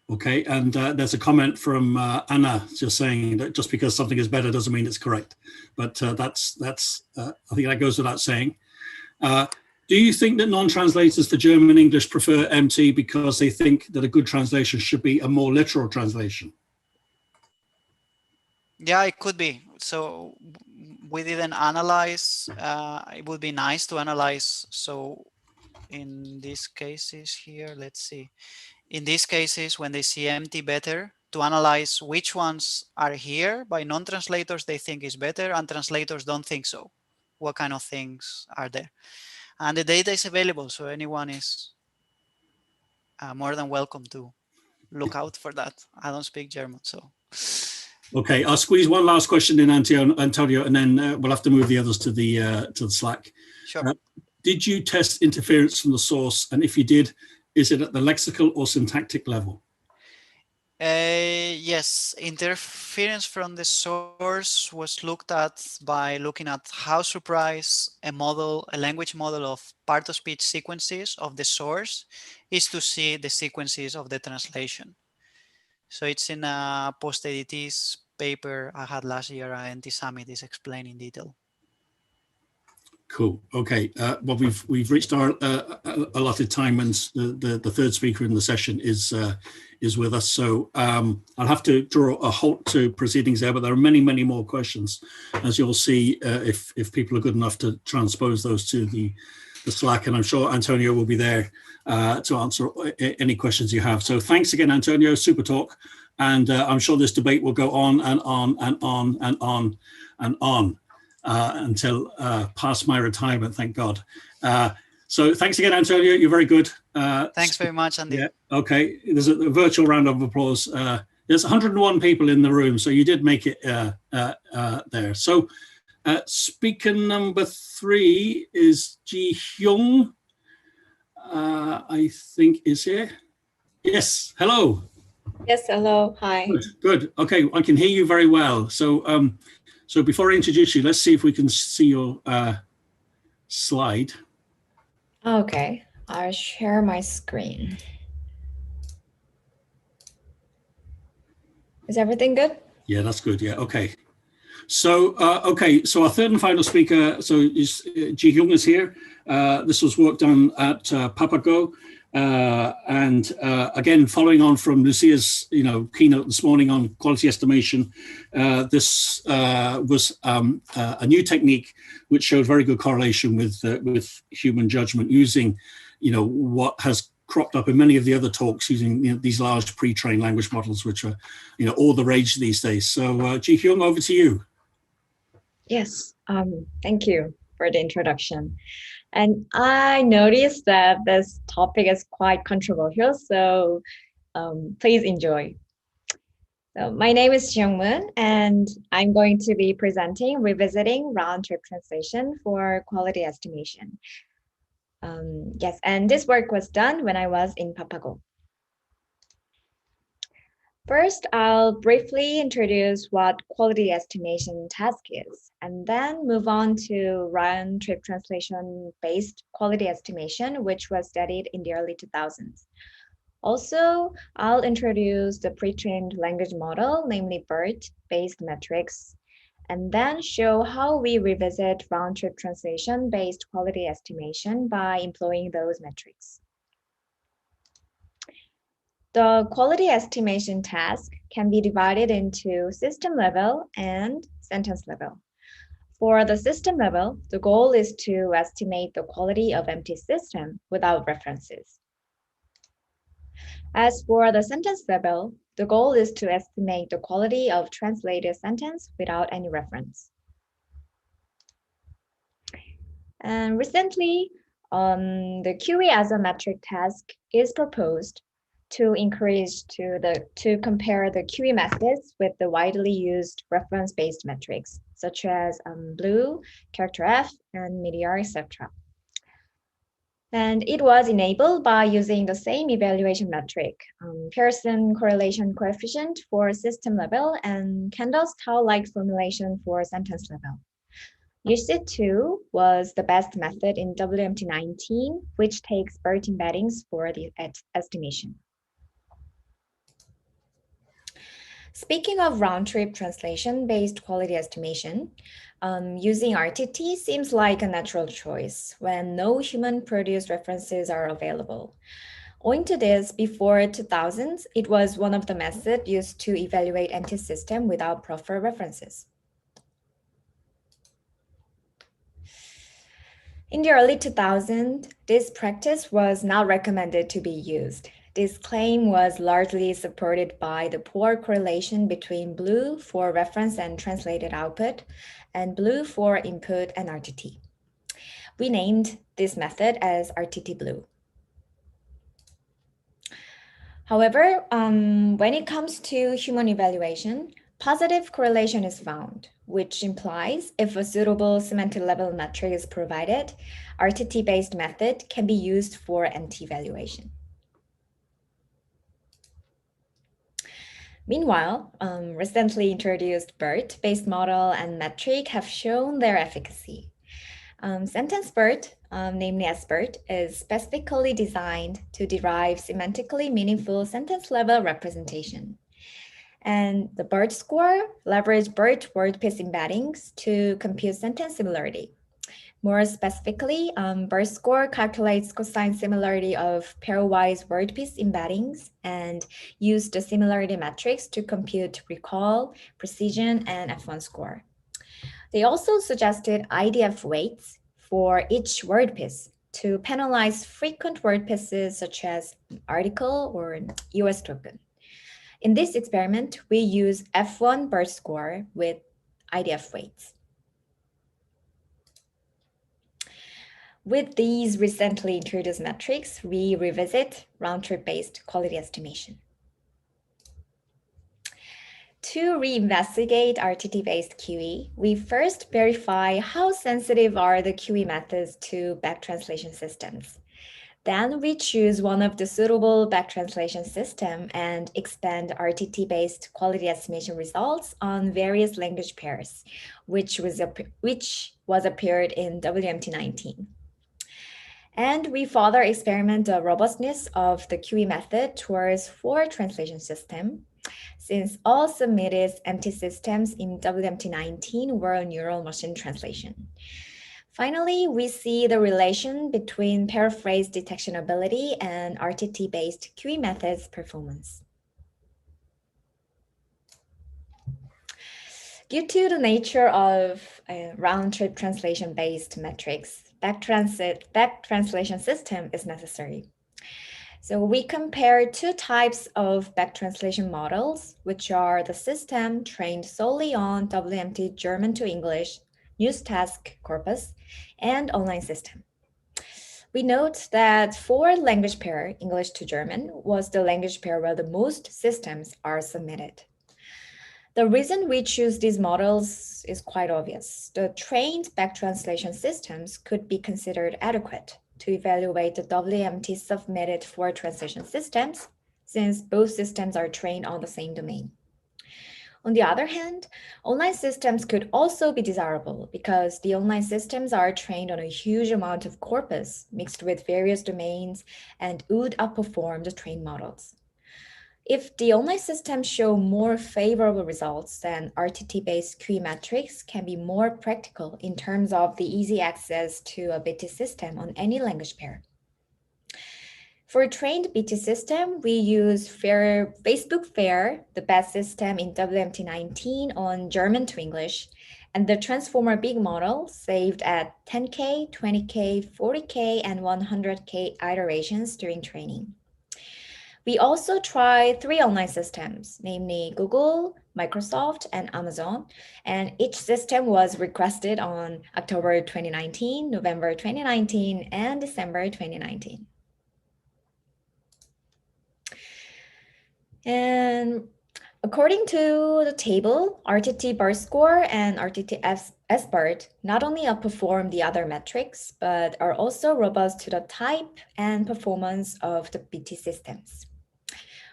Okay, and there's a comment from Anna just saying that just because something is better doesn't mean it's correct, but that's I think that goes without saying. Do you think that non-translators for German and English prefer Eamt because they think that a good translation should be a more literal translation? Yeah, it could be. So we didn't analyze. It would be nice to analyze. So in these cases here, let's see. In these cases, when they see Eamt better, to analyze which ones are here by non-translators they think is better and translators don't think so. What kind of things are there? And the data is available, so anyone is more than welcome to look out for that. I don't speak German, so. Okay, I'll squeeze one last question in, Antonio, and then we'll have to move the others to the Slack. Sure. Did you test interference from the source? And if you did, is it at the lexical or syntactic level? Yes, interference from the source was looked at by looking at how surprised a language model of part-of-speech sequences of the source is to see the sequences of the translation. So it's in a post-editis paper I had last year at NT Summit is explained in detail. Cool. Okay. Well, we've reached our allotted time, and the third speaker in the session is with us. So I'll have to draw a halt to proceedings there, but there are many more questions, as you'll see if people are good enough to transpose those to the Slack, and I'm sure Antonio will be there to answer any questions you have. So thanks again, Antonio. Super talk, and I'm sure this debate will go on and on and on and on and on. Until past my retirement, thank God. So thanks again, Antonio. You're very good. Thanks very much, Andy. Yeah, okay. There's a virtual round of applause. There's 101 people in the room, so you did make it there. So speaker number 3 is Ji Hyung, I think is here. Yes, hello. Yes, hello, hi. Good. Okay, I can hear you very well. So so before I introduce you, let's see if we can see your slide. Okay, I'll share my screen. Is everything good? Yeah, that's good. Yeah, okay. So, okay, so our third and final speaker, so is Ji Hyung is here. This was work done at Papago. And again, following on from Lucia's, keynote this morning on quality estimation, this was a new technique which showed very good correlation with human judgment using, what has cropped up in many of the other talks using these large pre-trained language models, which are, all the rage these days. So, Ji Hyung, over to you. Yes, thank you for the introduction. And I noticed that this topic is quite controversial, so please enjoy. So my name is Jeong Moon, and I'm going to be presenting revisiting round-trip translation for quality estimation. Yes, and this work was done when I was in Papago. First, I'll briefly introduce what quality estimation task is, and then move on to round-trip translation-based quality estimation, which was studied in the early 2000s. Also, I'll introduce the pre-trained language model, namely BERT-based metrics, and then show how we revisit round-trip translation-based quality estimation by employing those metrics. The quality estimation task can be divided into system level and sentence level. For the system level, the goal is to estimate the quality of empty system without references. As for the sentence level, the goal is to estimate the quality of translated sentence without any reference. And recently, the QE as a metric task is proposed to compare the QE methods with the widely used reference-based metrics, such as BLUE, character F, and meteor, etc. And it was enabled by using the same evaluation metric, Pearson correlation coefficient for system level and Kendall-Stau-like formulation for sentence level. UC2 was the best method in WMT19, which takes BERT embeddings for the estimation. Speaking of round-trip translation-based quality estimation, using RTT seems like a natural choice when no human-produced references are available. Owing to this, before 2000s, it was one of the methods used to evaluate empty system without proper references. In the early 2000s, this practice was not recommended to be used. This claim was largely supported by the poor correlation between BLUE for reference and translated output and BLUE for input and RTT. We named this method as RTT BLUE. However, when it comes to human evaluation, positive correlation is found, which implies if a suitable semantic level metric is provided, RTT-based method can be used for MT evaluation. Meanwhile, recently introduced BERT-based model and metric have shown their efficacy. Sentence BERT, namely SBERT, is specifically designed to derive semantically meaningful sentence-level representation. And the BERT score leverages BERT wordpiece embeddings to compute sentence similarity. More specifically, BERT score calculates cosine similarity of pairwise wordpiece embeddings and use the similarity metrics to compute recall, precision, and F1 score. They also suggested IDF weights for each wordpiece to penalize frequent wordpieces such as article or US token. In this experiment, we use F1 BERT score with IDF weights. With these recently introduced metrics, we revisit round-trip-based quality estimation. To reinvestigate RTT-based QE, we first verify how sensitive are the QE methods to back translation systems. Then we choose one of the suitable back translation system and expand RTT-based quality estimation results on various language pairs, which was appeared in WMT19. And we further experiment the robustness of the QE method towards 4 translation system, since all submitted empty systems in WMT19 were neural machine translation. Finally, we see the relation between paraphrase detection ability and RTT-based QE methods performance. Due to the nature of round-trip translation-based metrics, back translation system is necessary. So we compare 2 types of back translation models, which are the system trained solely on WMT German to English, news task corpus, and online system. We note that for language pair, English to German, was the language pair where the most systems are submitted. The reason we choose these models is quite obvious. The trained back translation systems could be considered adequate to evaluate the WMT submitted for translation systems, since both systems are trained on the same domain. On the other hand, online systems could also be desirable because the online systems are trained on a huge amount of corpus mixed with various domains and would outperform the trained models. If the online systems show more favorable results, then RTT-based QE metrics can be more practical in terms of the easy access to a BT system on any language pair. For trained BT system, we use Facebook FAIR, the best system in WMT19 on German to English, and the Transformer Big model saved at 10K, 20K, 40K, and 100K iterations during training. We also try 3 online systems, namely Google, Microsoft, and Amazon, and each system was requested on October 2019, November 2019, and December 2019. And according to the table, RTT BERT score and RTT SBERT not only outperform the other metrics, but are also robust to the type and performance of the BT systems.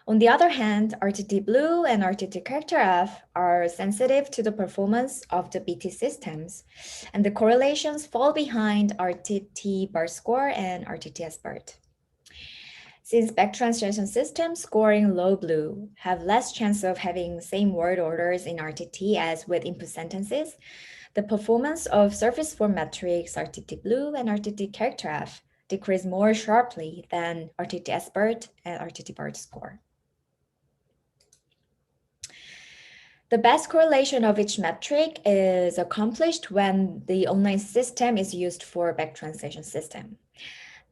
On the other hand, RTT Blue and RTT Character F are sensitive to the performance of the BT systems, and the correlations fall behind RTT BERT score and RTT SBERT. Since back translation systems scoring low blue have less chance of having same word orders in RTT as with input sentences, the performance of surface form metrics RTT Blue and RTT Character F decrease more sharply than RTT SBERT and RTT BERT score. The best correlation of each metric is accomplished when the online system is used for back translation system.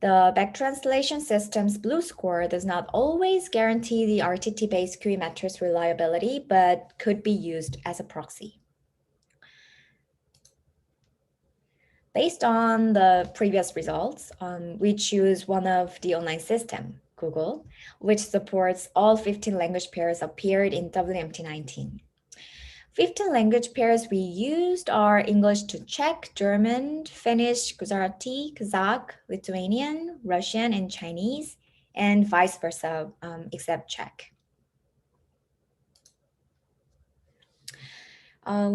The back translation system's blue score does not always guarantee the RTT-based QE metrics reliability, but could be used as a proxy. Based on the previous results, we choose one of the online system, Google, which supports all 15 language pairs appeared in WMT19. 15 language pairs we used are English to Czech, German, Finnish, Gujarati, Kazakh, Lithuanian, Russian, and Chinese, and vice versa, except Czech.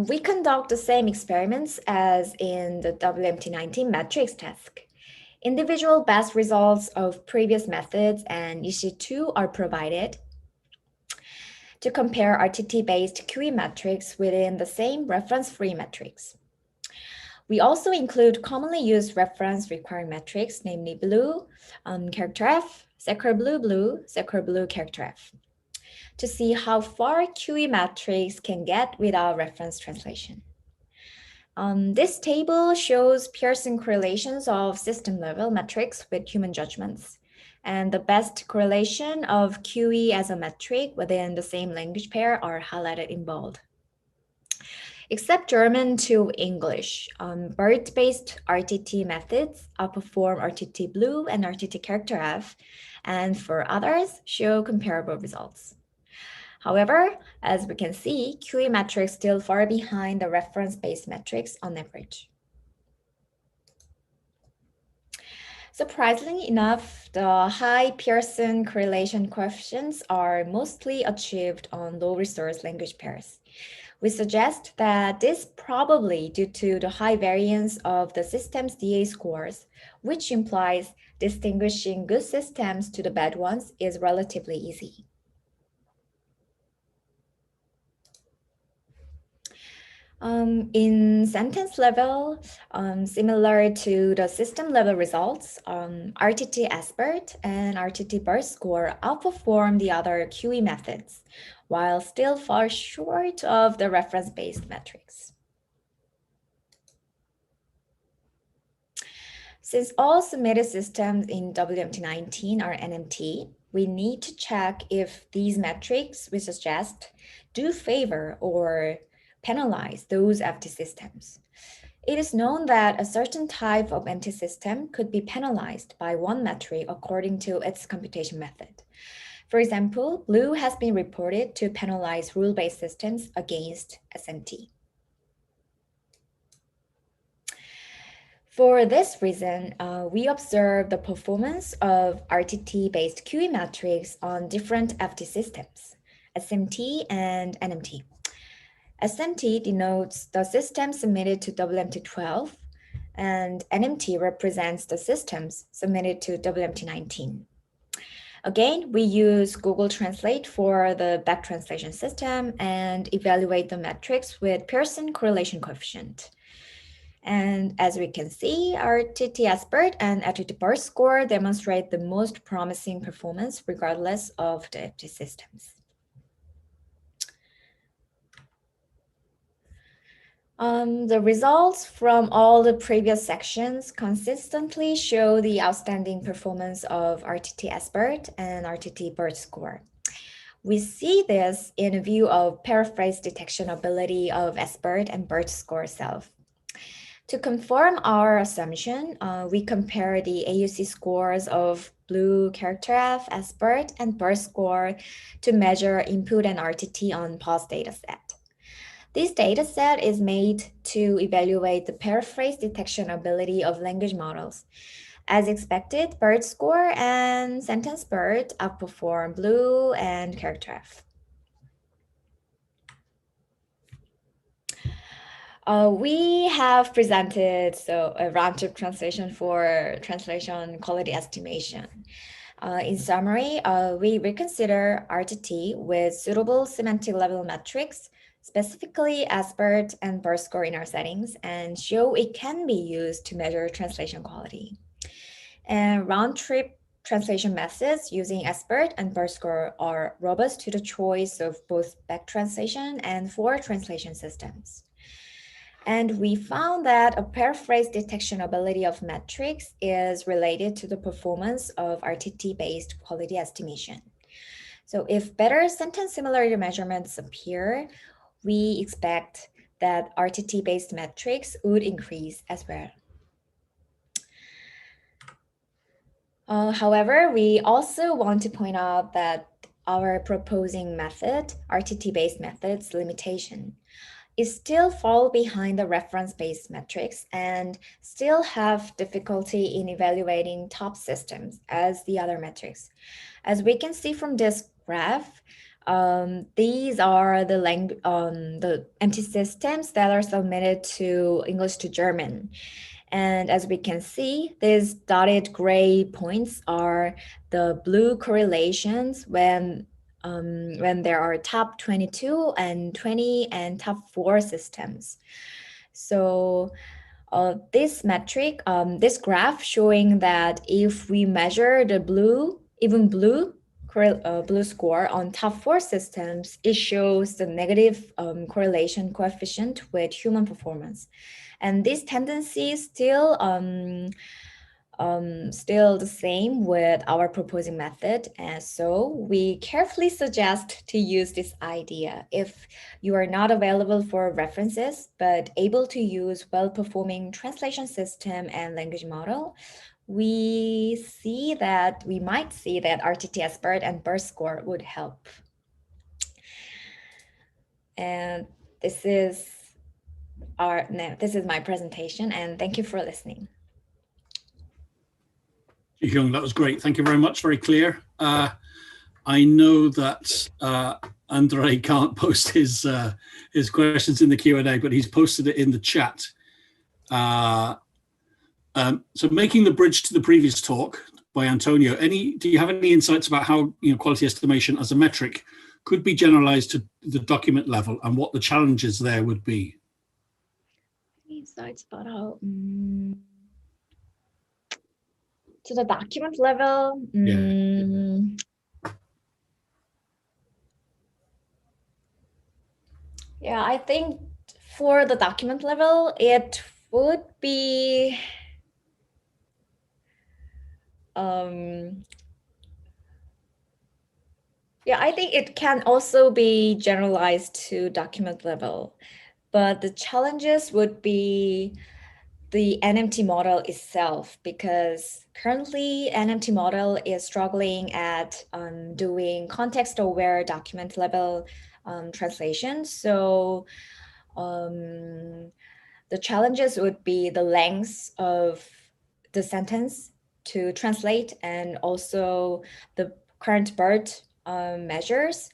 We conduct the same experiments as in the WMT19 metrics task. Individual best results of previous methods and issue 2 are provided to compare RTT-based QE metrics within the same reference-free metrics. We also include commonly used reference requiring metrics, namely Blue, Character F, Secular Blue Blue, Secular Blue Character F, to see how far QE metrics can get without reference translation. This table shows Pearson correlations of system-level metrics with human judgments, and the best correlation of QE as a metric within the same language pair are highlighted in bold. Except German to English, BERT-based RTT methods outperform RTT Blue and RTT Character F, and for others, show comparable results. However, as we can see, QE metrics still far behind the reference-based metrics on average. Surprisingly enough, the high Pearson correlation coefficients are mostly achieved on low-resource language pairs. We suggest that this probably due to the high variance of the system's DA scores, which implies distinguishing good systems to the bad ones is relatively easy. In sentence level, similar to the system level results, RTT SBERT and RTT BERT score outperform the other QE methods, while still far short of the reference-based metrics. Since all submitted systems in WMT19 are NMT, we need to check if these metrics we suggest do favor or penalize those FT systems. It is known that a certain type of NT system could be penalized by one metric according to its computation method. For example, Blue has been reported to penalize rule-based systems against SMT. For this reason, we observe the performance of RTT-based QE metrics on different FT systems, SMT and NMT. SMT denotes the system submitted to WMT12, and NMT represents the systems submitted to WMT19. Again, we use Google Translate for the back translation system and evaluate the metrics with Pearson correlation coefficient. And as we can see, RTT SBIRT and RTT BERT score demonstrate the most promising performance regardless of the FT systems. The results from all the previous sections consistently show the outstanding performance of RTT SBIRT and RTT BERT score. We see this in a view of paraphrase detection ability of SBIRT and BERT score itself. To confirm our assumption, we compare the AUC scores of blue character F, SBIRT, and BERT score to measure input and RTT on pulse dataset. This dataset is made to evaluate the paraphrase detection ability of language models. As expected, BERT score and sentence BERT outperform blue and character F. We have presented a round-trip translation for translation quality estimation. In summary, we reconsider RTT with suitable semantic level metrics, specifically SBIRT and BERT score in our settings, and show it can be used to measure translation quality. And round-trip translation methods using SBIRT and BERT score are robust to the choice of both back translation and forward translation systems. And we found that a paraphrase detection ability of metrics is related to the performance of RTT-based quality estimation. So if better sentence similarity measurements appear, we expect that RTT-based metrics would increase as well. However, we also want to point out that our proposing method, RTT-based method's limitation, is still fall behind the reference-based metrics and still have difficulty in evaluating top systems as the other metrics. As we can see from this graph, these are the empty systems that are submitted to English to German. And as we can see, these dotted gray points are the blue correlations when there are top 22 and 20 and top 4 systems. So this metric, this graph showing that if we measure the blue score on top 4 systems, it shows the negative correlation coefficient with human performance. And this tendency is still the same with our proposing method. And so we carefully suggest to use this idea. If you are not available for references, but able to use well-performing translation system and language model, we might see that RTT SBIRT and BERT score would help. And this is my presentation, and thank you for listening. Young, that was great. Thank you very much. Very clear. I know that Andre can't post his questions in the Q&A, but he's posted it in the chat. So making the bridge to the previous talk by Antonio, do you have any insights about how quality estimation as a metric could be generalized to the document level and what the challenges there would be? Insights about how to the document level. Yeah, I think for the document level, it would be I think it can also be generalized to document level, but the challenges would be the NMT model itself, because currently NMT model is struggling at doing context-aware document level translation. So the challenges would be the length of the sentence to translate, and also the current BERT measures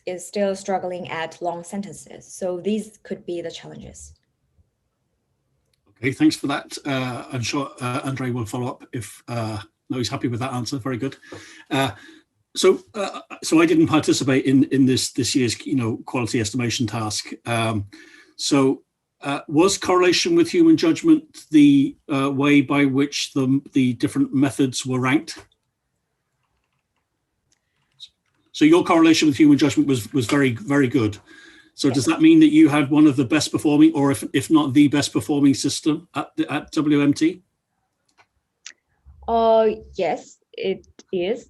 is still struggling at long sentences. So these could be the challenges. Okay, thanks for that. I'm sure Andre will follow up if no, he's happy with that answer. Very good. So I didn't participate in this year's quality estimation task. So was correlation with human judgment the way by which the different methods were ranked? So your correlation with human judgment was very, very good. So does that mean that you had one of the best performing, or if not the best performing system at WMT? Yes, it is.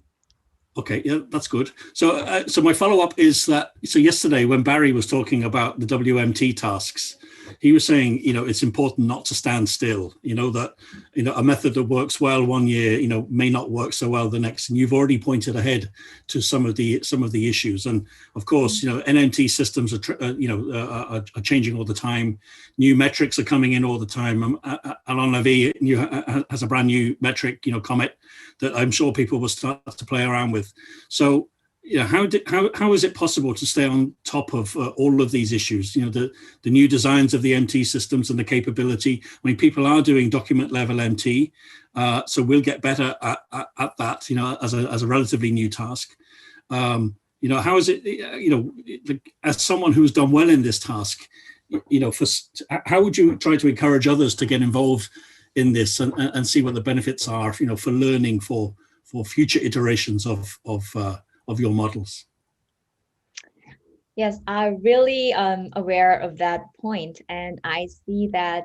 Okay, yeah, that's good. So, so my follow-up is that, so yesterday when Barry was talking about the WMT tasks, he was saying, it's important not to stand still, that, a method that works well one year, may not work so well the next. And you've already pointed ahead to some of the issues. And of course, NMT systems are changing all the time. New metrics are coming in all the time. Alain Levy has a brand new metric, Comet, that I'm sure people will start to play around with. So, how is it possible to stay on top of all of these issues? The new designs of the MT systems and the capability. I mean, people are doing document level MT, so we'll get better at that. As a relatively new task. How is it? As someone who's done well in this task, how would you try to encourage others to get involved in this and see what the benefits are? For learning for future iterations of your models. Yes, I'm really aware of that point, and I see that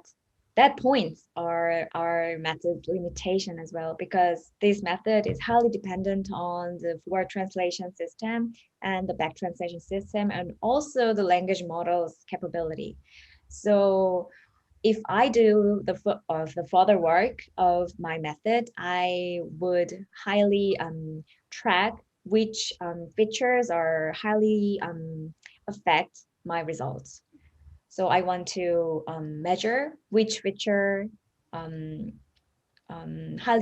points are our method's limitation as well, because this method is highly dependent on the forward translation system and the back translation system, and also the language model's capability. So if I do the further work of my method, I would highly track which features are highly affect my results. So I want to measure which feature highly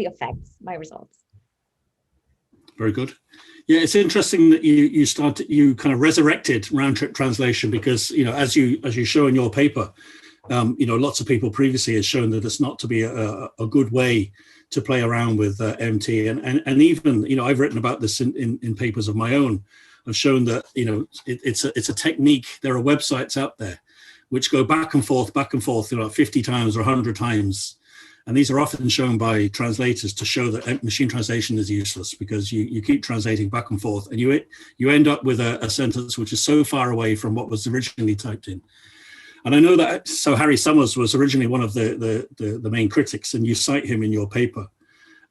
affects my results. Very good. Yeah, it's interesting that you kind of resurrected round trip translation, because as you show in your paper, lots of people previously has shown that it's not to be a good way to play around with MT, and even I've written about this in papers of my own. I've shown that it's a technique. There are websites out there which go back and forth, 50 times or 100 times, and these are often shown by translators to show that machine translation is useless, because you keep translating back and forth, and you end up with a sentence which is so far away from what was originally typed in. And I know that, so Harry Summers was originally one of the main critics, and you cite him in your paper.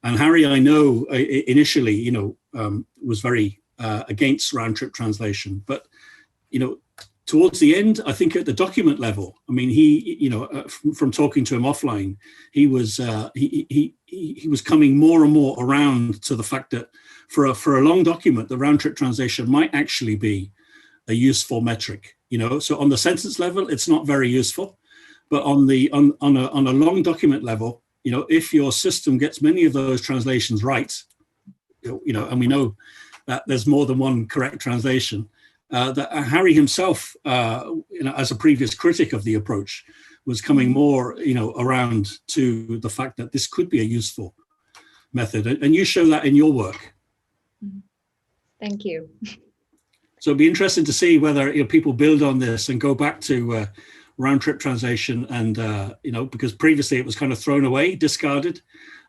And Harry, I know initially, was very against round-trip translation, but, towards the end, I think at the document level, I mean, he, from talking to him offline, he was coming more and more around to the fact that for a long document, the round-trip translation might actually be a useful metric. So on the sentence level, it's not very useful, but on a long document level, if your system gets many of those translations right, and we know that there's more than one correct translation, that Harry himself, as a previous critic of the approach, was coming more, around to the fact that this could be a useful method, and you show that in your work. Thank you. So it'd be interesting to see whether people build on this and go back to round-trip translation, and because previously it was kind of thrown away, discarded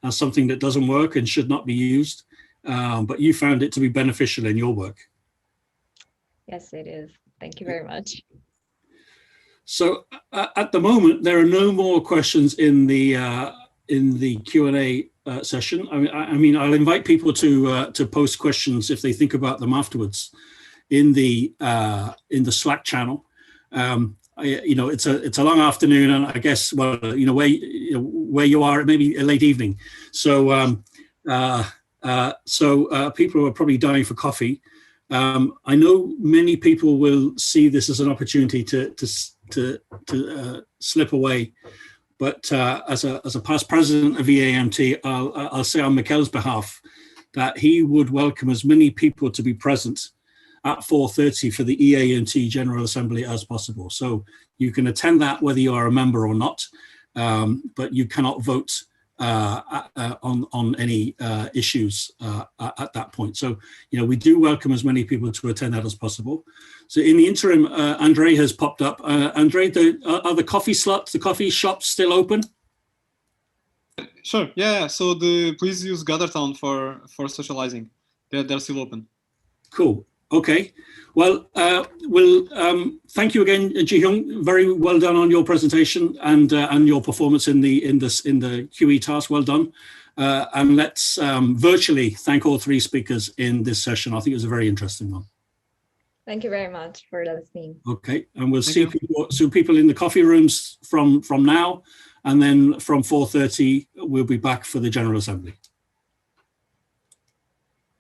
as something that doesn't work and should not be used. But you found it to be beneficial in your work. Yes, it is. Thank you very much. So at the moment, there are no more questions in the Q&A session. I mean, I'll invite people to post questions if they think about them afterwards in the Slack channel. It's a long afternoon, and I guess where you are, it may be a late evening. So people are probably dying for coffee. I know many people will see this as an opportunity to slip away, but as a past president of EAMT, I'll say on Mikkel's behalf that he would welcome as many people to be present at 4:30 for the EAMT General Assembly as possible. So you can attend that whether you are a member or not, but you cannot vote on any issues at that point. So, we do welcome as many people to attend that as possible. So in the interim, Andre has popped up. Andre, are the coffee slots, the coffee shops still open? Sure. Yeah. So please use GatherTown for socializing. They're still open. Cool. Okay. Well, thank you again, Ji-Hyung. Very well done on your presentation and your performance in the QE task. Well done. And let's virtually thank all three speakers in this session. I think it was a very interesting one. Thank you very much for listening. Okay, and we'll see people in the coffee rooms from now, and then from 4:30 we'll be back for the General Assembly.